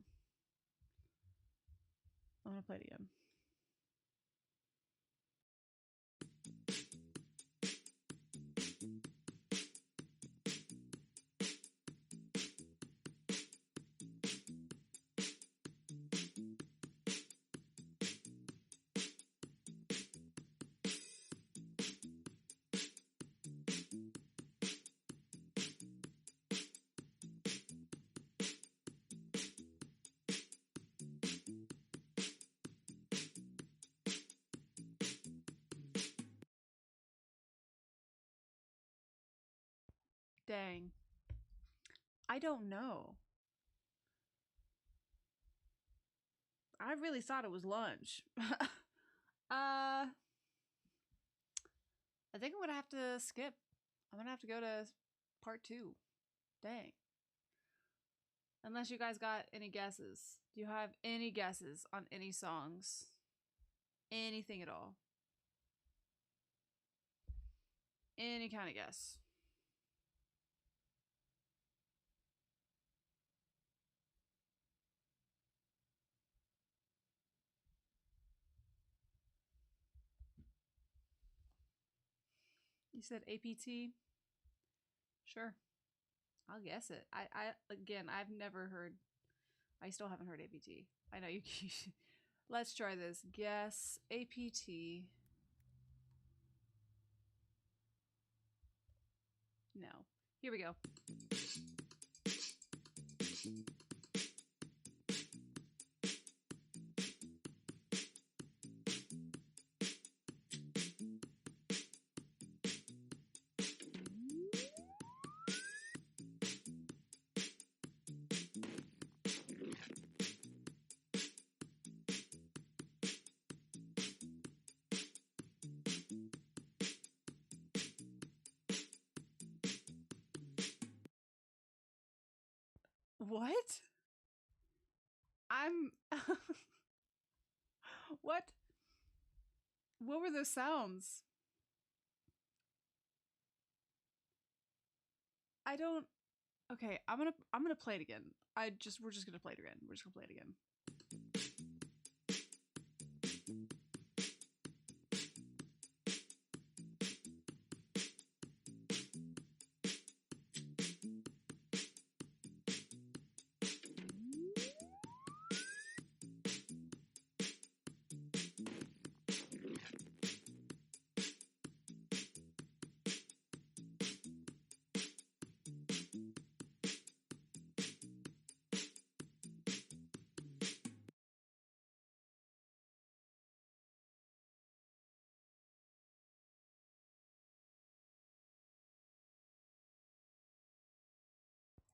I'm gonna play it again. Dang. I don't know. I really thought it was lunch. I think I'm gonna have to skip. I'm gonna have to go to part 2. Dang. Unless you guys got any guesses. Do you have any guesses on any songs? Anything at all? Any kind of guess? You said APT? Sure. I'll guess it. Again, I've never heard. I still haven't heard APT. I know you. Let's try this. Guess APT. No. Here we go. What? I'm... What? What were those sounds? I don't... Okay, I'm gonna play it again. We're just gonna play it again. We're just gonna play it again.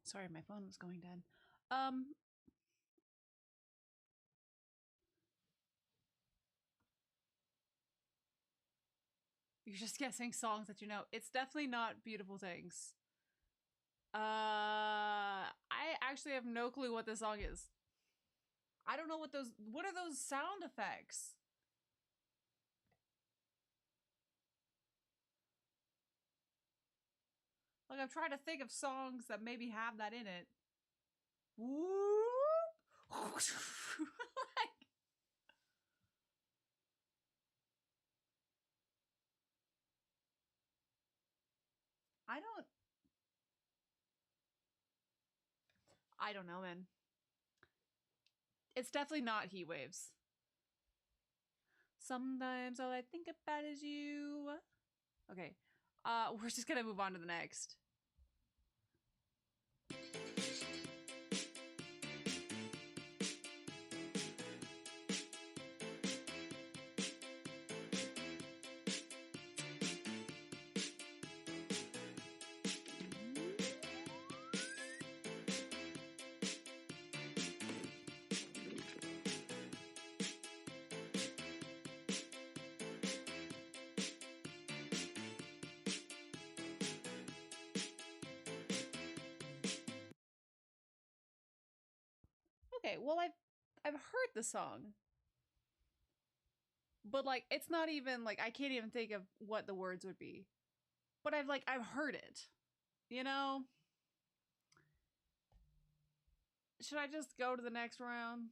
Sorry, my phone was going dead. You're just guessing songs that you know. It's definitely not Beautiful Things. I actually have no clue what this song is. I don't know what are those sound effects? Like, I'm trying to think of songs that maybe have that in it. Whoop! Like, I don't know, man. It's definitely not Heat Waves. Sometimes all I think about is you. Okay. We're just gonna move on to the next. Okay, well I've heard the song. But like it's not even like I can't even think of what the words would be. But I've heard it. You know? Should I just go to the next round?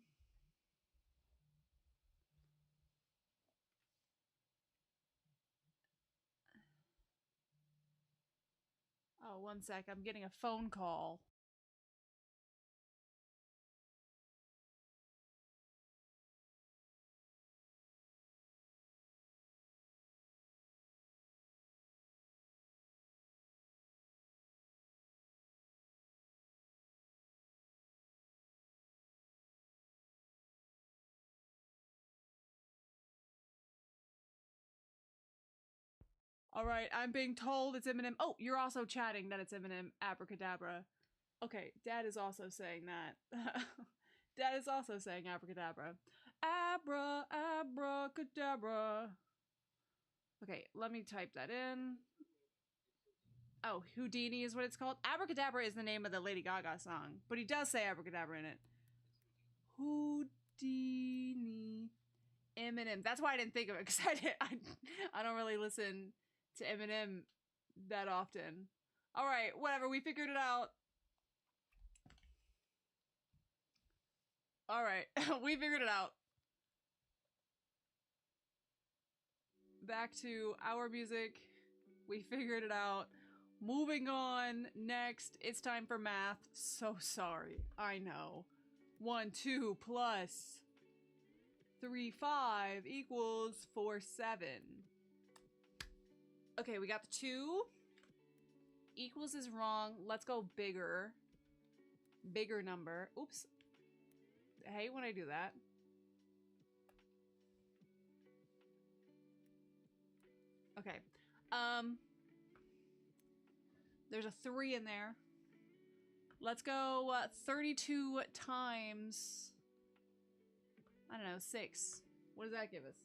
Oh, one sec. I'm getting a phone call. All right, I'm being told it's Eminem. Oh, you're also chatting that it's Eminem. Abracadabra. Okay, Dad is also saying that. Dad is also saying abracadabra. Abracadabra. Okay, let me type that in. Oh, Houdini is what it's called. Abracadabra is the name of the Lady Gaga song, but he does say abracadabra in it. Houdini. Eminem. That's why I didn't think of it, because I don't really listen to Eminem that often. All right, whatever. We figured it out. All right, we figured it out. Back to our music. We figured it out. Moving on. Next, it's time for math. So sorry. I know. 1, 2 plus 3, 5 equals 4, 7. Okay, we got the 2. Equals is wrong. Let's go bigger. Bigger number. Oops. I hate when I do that. Okay. There's a 3 in there. Let's go 32 times, I don't know, 6. What does that give us?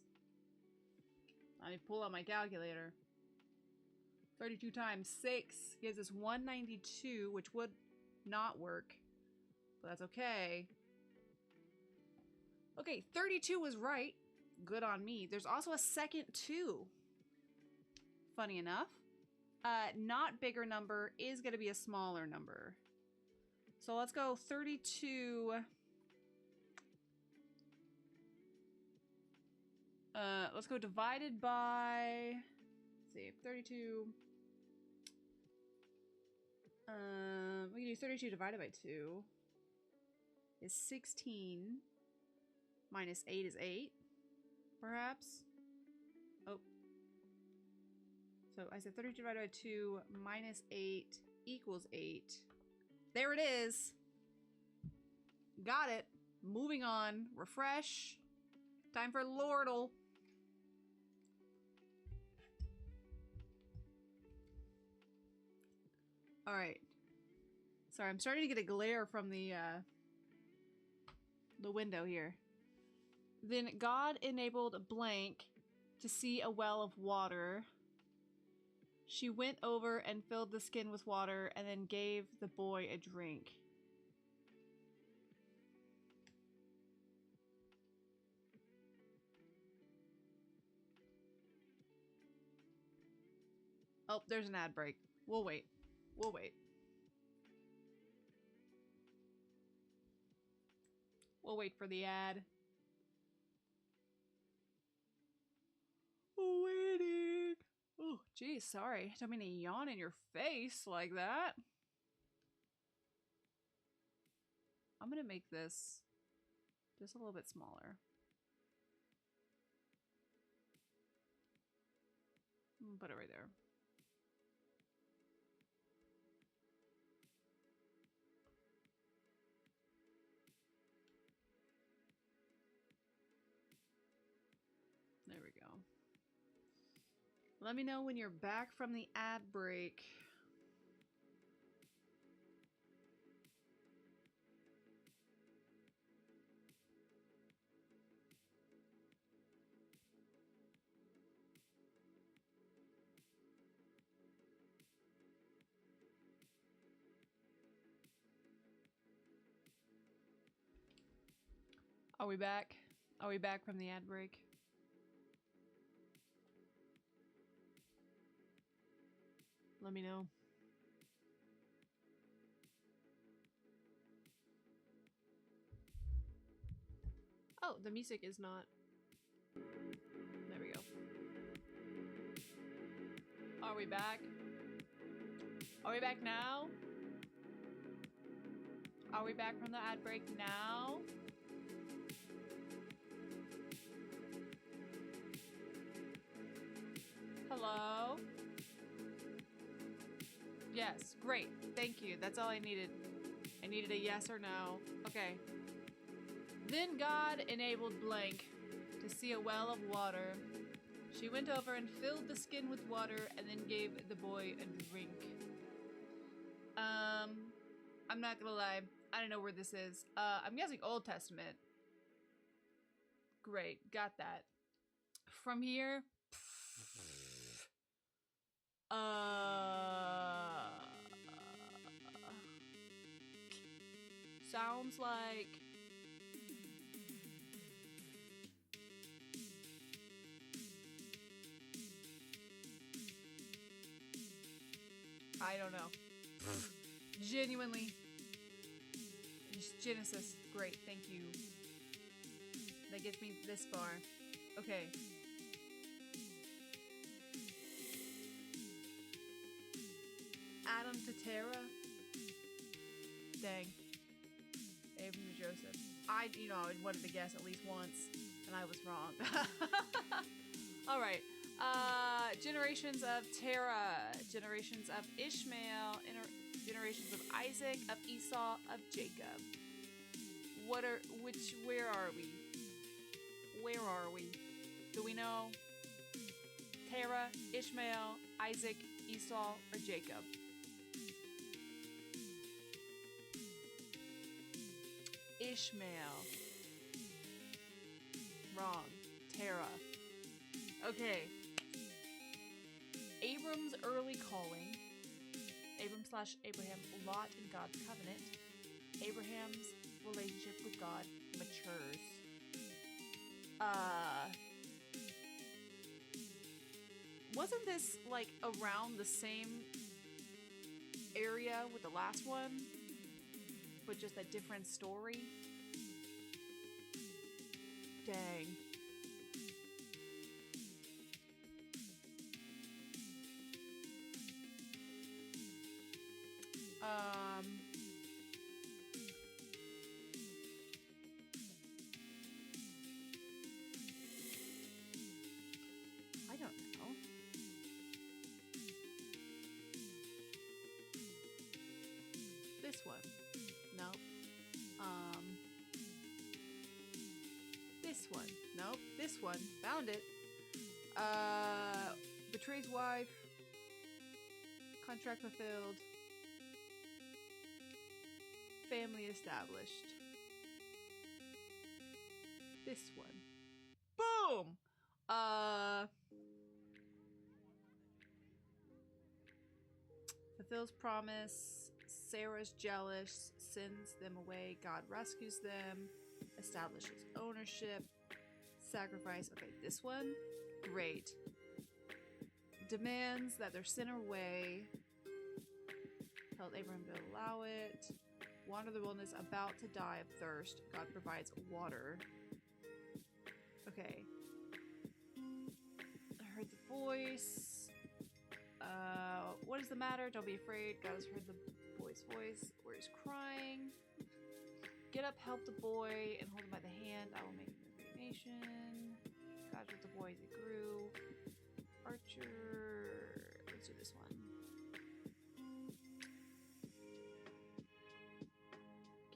I need to pull out my calculator. 32 times 6 gives us 192, which would not work, but that's okay. Okay, 32 was right. Good on me. There's also a second 2. Funny enough. Not bigger number is going to be a smaller number. So let's go 32. Let's go divided by, let's see, 32. We can do 32 divided by 2 is 16. Minus 8 is 8, perhaps. Oh. So I said 32 divided by 2 minus 8 equals 8. There it is. Got it. Moving on. Refresh. Time for Lordle. Alright. Sorry, I'm starting to get a glare from the window here. Then God enabled blank to see a well of water. She went over and filled the skin with water and then gave the boy a drink. Oh, there's an ad break. We'll wait. We'll wait. We'll wait for the ad. Waiting. Oh, geez, sorry. Don't mean to yawn in your face like that. I'm gonna make this just a little bit smaller. Put it right there. There we go. Let me know when you're back from the ad break. Are we back? Are we back from the ad break? Let me know. Oh, the music is not. There we go. Are we back? Are we back now? Are we back from the ad break now? Hello? Yes, great. Thank you. That's all I needed. I needed a yes or no. Okay. Then God enabled blank to see a well of water. She went over and filled the skin with water and then gave the boy a drink. I'm not gonna lie. I don't know where this is. I'm guessing Old Testament. Great. Got that. From here... sounds like... I don't know. Genuinely. Just Genesis. Great, thank you. That gets me this far. Okay. Adam to Terah. Dang. Abram to Joseph. I wanted to guess at least once, and I was wrong. Alright. Generations of Terah, generations of Ishmael, generations of Isaac, of Esau, of Jacob. Where are we? Where are we? Do we know? Terah, Ishmael, Isaac, Esau, or Jacob? Ishmael. Wrong. Terah. Okay. Abram's early calling. Abram/Abraham, Lot in God's covenant. Abraham's relationship with God matures. Wasn't this like around the same area with the last one, but just a different story? Dang. I don't know. This one. No. This one. Nope. This one. Found it. Betrays wife. Contract fulfilled. Family established. This one. Boom! fulfills promise. Sarah's jealous, sends them away. God rescues them, establishes ownership, sacrifice. Okay, this one, great. Demands that their sin away. Tells Abraham to allow it. Wander the wilderness, about to die of thirst. God provides water. Okay. I heard the voice. What is the matter? Don't be afraid. God has heard the boy's voice where he's crying. Get up, help the boy, and hold him by the hand. I will make him a great nation. God with the boy as he grew. Archer. Let's do this one.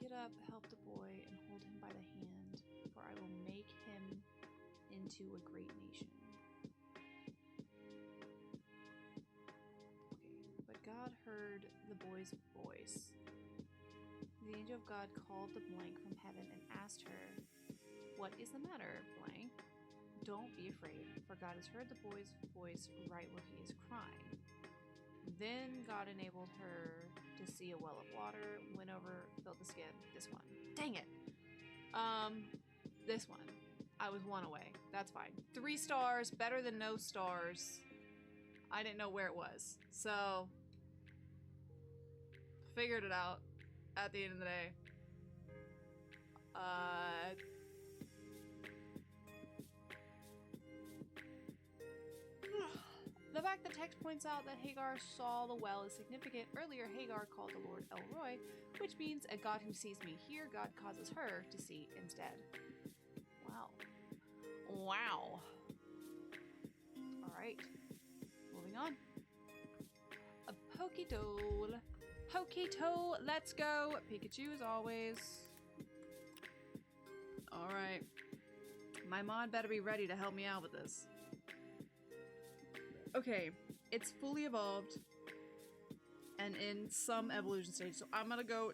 Get up, help the boy, and hold him by the hand, for I will make him into a great nation. But God heard the boy's voice. The angel of God called the blank from heaven and asked her, "What is the matter, blank? Don't be afraid, for God has heard the boy's voice right where he is crying." Then God enabled her to see a well of water, went over, filled the skin. This one. Dang it! This one. I was one away. That's fine. 3 stars, better than no stars. I didn't know where it was. So, figured it out at the end of the day. The fact the text points out that Hagar saw the well is significant. Earlier, Hagar called the Lord El Roi, which means a God who sees me. Here, God causes her to see instead. Wow. Wow. Alright. Moving on. A Poketool. Poketool, let's go. Pikachu as always. Alright. My mod better be ready to help me out with this. Okay, it's fully evolved and in some evolution stage, so I'm gonna go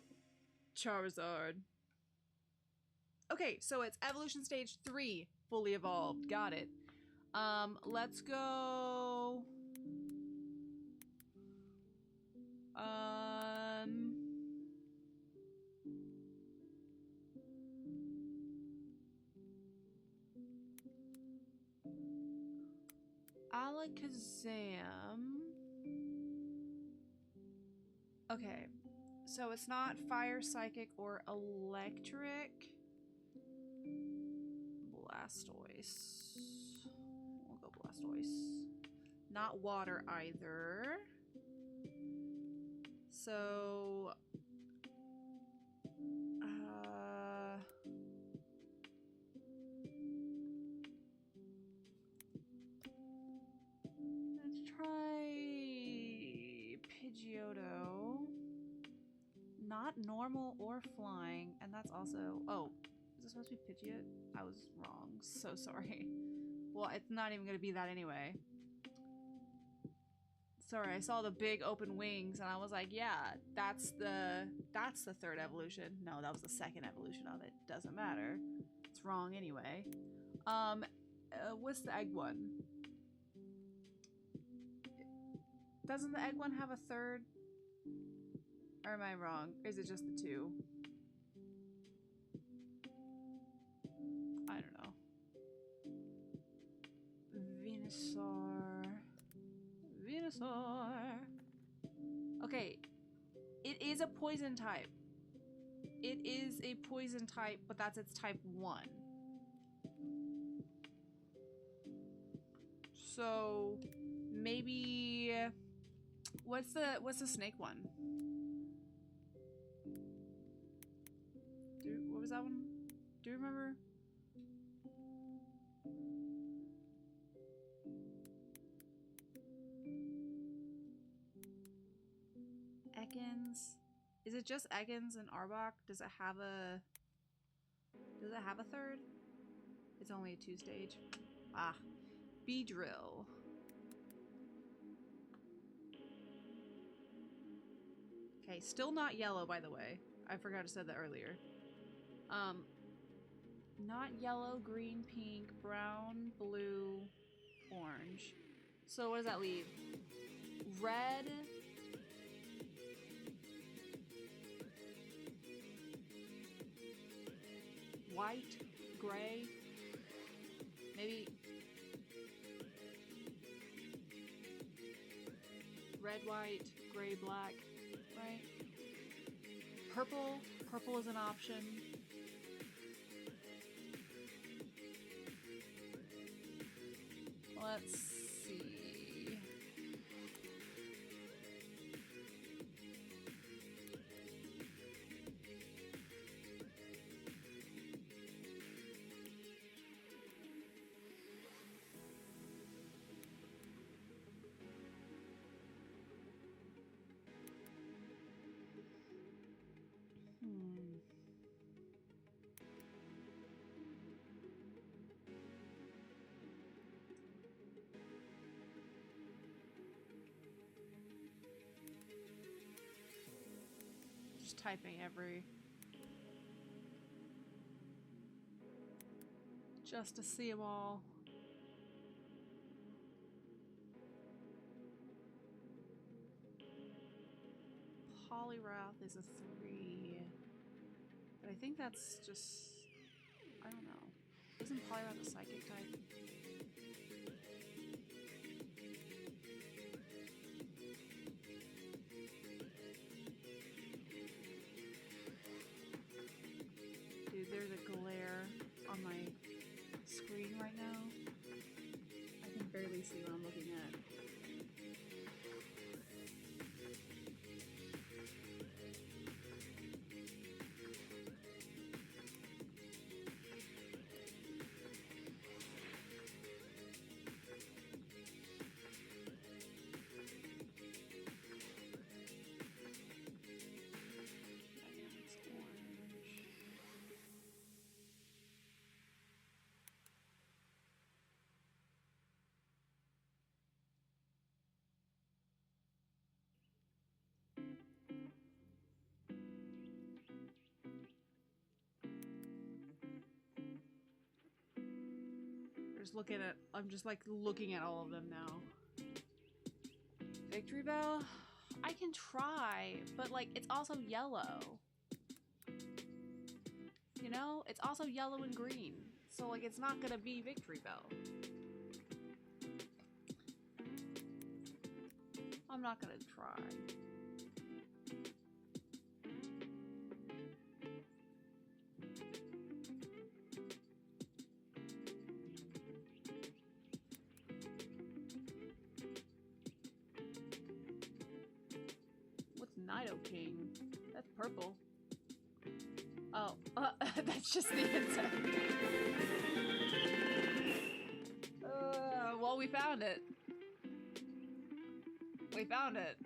Charizard. Okay, so it's evolution stage 3, fully evolved. Got it. Let's go. Alakazam. Okay, so it's not fire, psychic, or electric. Blastoise. We'll go Blastoise. Not water either. So... let's try Pidgeotto. Not normal or flying, and that's also... oh, is this supposed to be Pidgeot? I was wrong. So sorry. Well, it's not even going to be that anyway. Sorry, I saw the big open wings, and I was like, yeah, that's the 3rd evolution. No, that was the 2nd evolution of it. Doesn't matter. It's wrong anyway. What's the egg one? Doesn't the egg one have a 3rd? Or am I wrong? Or is it just the 2? I don't know. Venusaur. Venusaur. Okay. It is a poison type. It is a poison type, but that's its type 1. So maybe what's the snake one? What was that one? Do you remember? Ekans. Is it just Ekans and Arbok? Does it have a 3rd? It's only a 2-stage. Ah. Beedrill. Okay, still not yellow, by the way. I forgot to say that earlier. Not yellow, green, pink, brown, blue, orange. So what does that leave? Red, white, gray, maybe red, white, gray, black, right? Purple. Purple is an option. Let's see. Just typing every... just to see them all. Polyrath is a 3. But I think that's just... I don't know. Isn't Polyrath a psychic type? Dude, there's a glare on my screen right now. I can barely see what I'm looking at. Just looking at, I'm just like looking at all of them now. Victory Bell? I can try, but like it's also yellow. You know? It's also yellow and green. So like it's not gonna be Victory Bell. I'm not gonna try. Nido King. That's purple. Oh, that's just the insect. Well, we found it. We found it.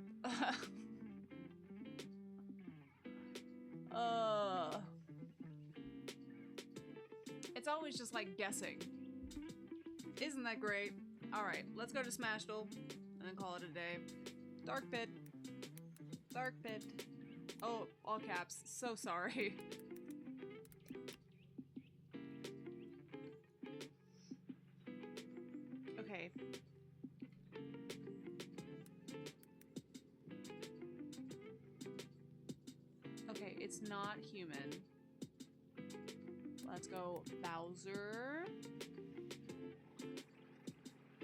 It's always just like guessing. Isn't that great? Alright, let's go to Smashdle and then call it a day. Dark Pit. Dark Pit. Oh, all caps. So sorry. Okay. Okay, it's not human. Let's go Bowser.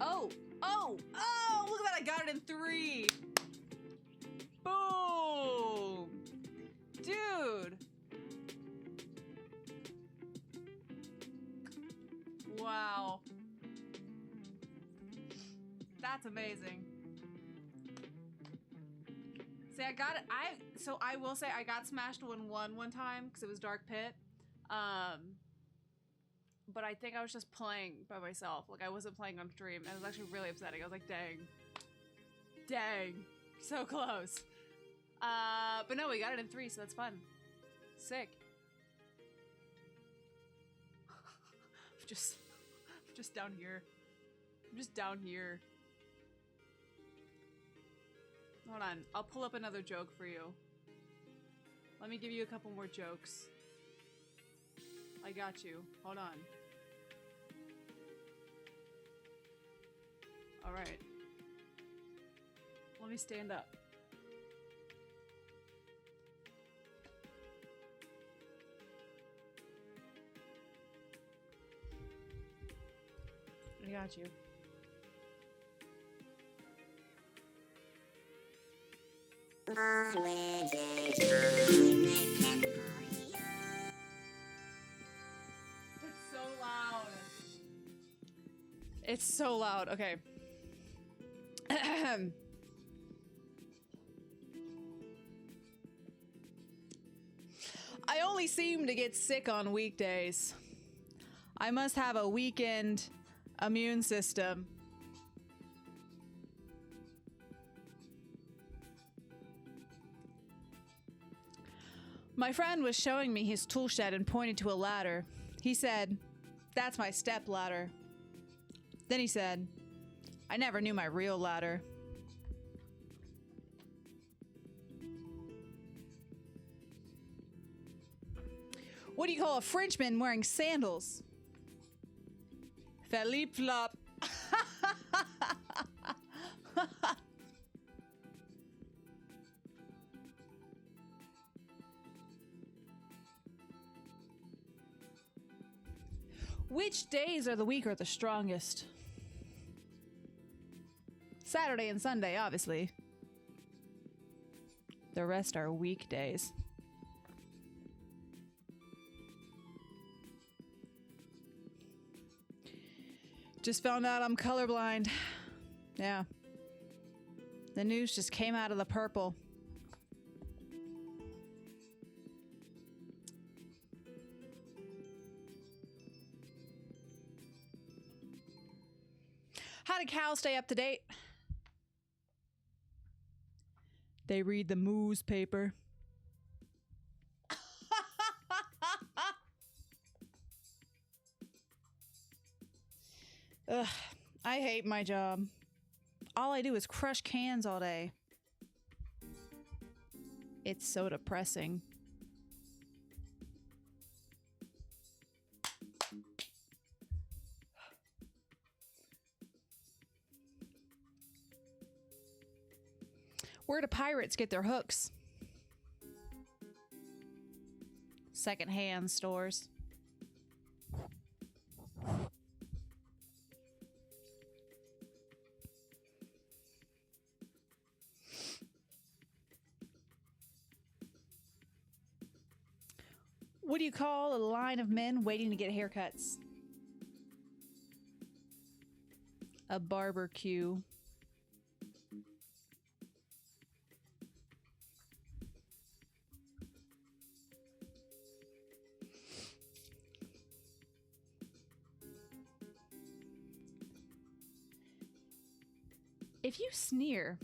Oh! Oh! Oh! Look at that! I got it in 3! Boom! Dude! Wow. That's amazing. See, I got it. So I will say I got smashed 1-1 one time because it was Dark Pit. But I think I was just playing by myself. Like, I wasn't playing on stream. And it was actually really upsetting. I was like, dang. Dang. So close. But no, we got it in 3, so that's fun. Sick. I'm just down here. I'm just down here. Hold on. I'll pull up another joke for you. Let me give you a couple more jokes. I got you. Hold on. Alright. Let me stand up. I got you. It's so loud. It's so loud. Okay. I only seem to get sick on weekdays. I must have a weakened immune system. My friend was showing me his tool shed and pointed to a ladder. He said, "That's my step ladder." Then he said, "I never knew my real ladder." What do you call a Frenchman wearing sandals? Flip flop. Which days are the week are the strongest? Saturday and Sunday, obviously. The rest are weekdays. Just found out I'm colorblind. Yeah. The news just came out of the purple. How do cows stay up to date? They read the moose paper. Ugh, I hate my job. All I do is crush cans all day. It's so depressing. Where do pirates get their hooks? Secondhand stores. What do you call a line of men waiting to get haircuts? A barbecue. If you sneer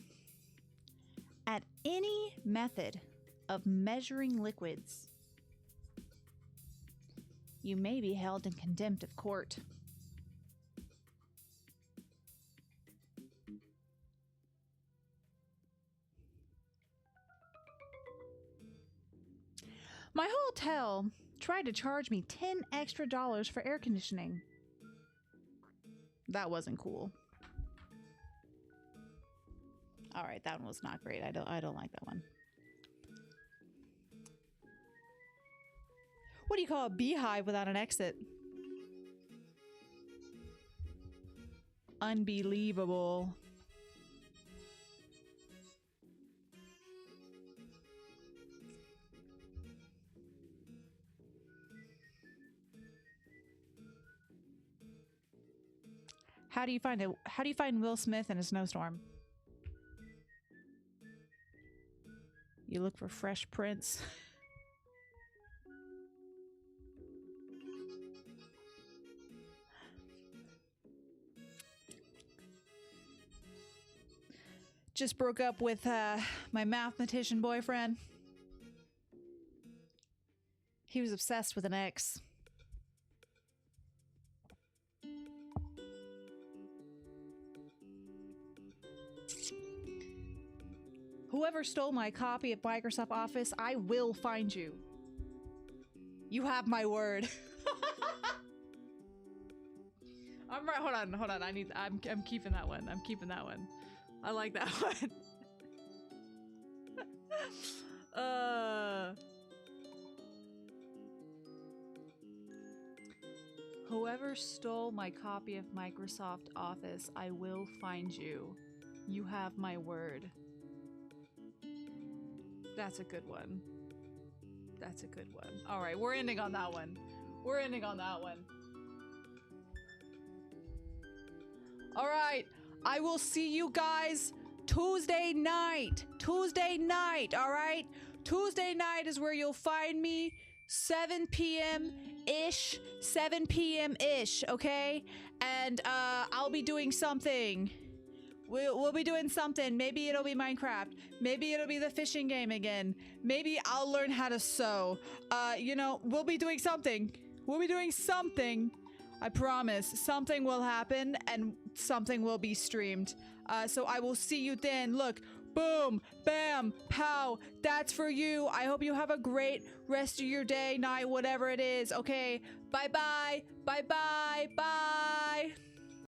at any method of measuring liquids, you may be held in contempt of court. My hotel tried to charge me $10 extra for air conditioning. That wasn't cool. All right, that one was not great. I don't like that one. What do you call a beehive without an exit? Unbelievable. How do you find Will Smith in a snowstorm? You look for Fresh Prince. Just broke up with my mathematician boyfriend. He was obsessed with an ex. Whoever stole my copy of Microsoft Office, I will find you. You have my word. I'm right. Hold on. I'm keeping that one. I'm keeping that one. I like that one. Whoever stole my copy of Microsoft Office, I will find you. You have my word. That's a good one. That's a good one. All right, we're ending on that one. We're ending on that one. All right, I will see you guys Tuesday night. Tuesday night, all right? Tuesday night is where you'll find me. 7 p.m.-ish. 7 p.m.-ish, okay? And I'll be doing something. We'll be doing something. Maybe it'll be Minecraft. Maybe it'll be the fishing game again. Maybe I'll learn how to sew. You know, we'll be doing something. We'll be doing something. I promise. Something will happen and something will be streamed. So I will see you then. Look, boom, bam, pow. That's for you. I hope you have a great rest of your day, night, whatever it is. Okay, bye-bye. Bye-bye. Bye.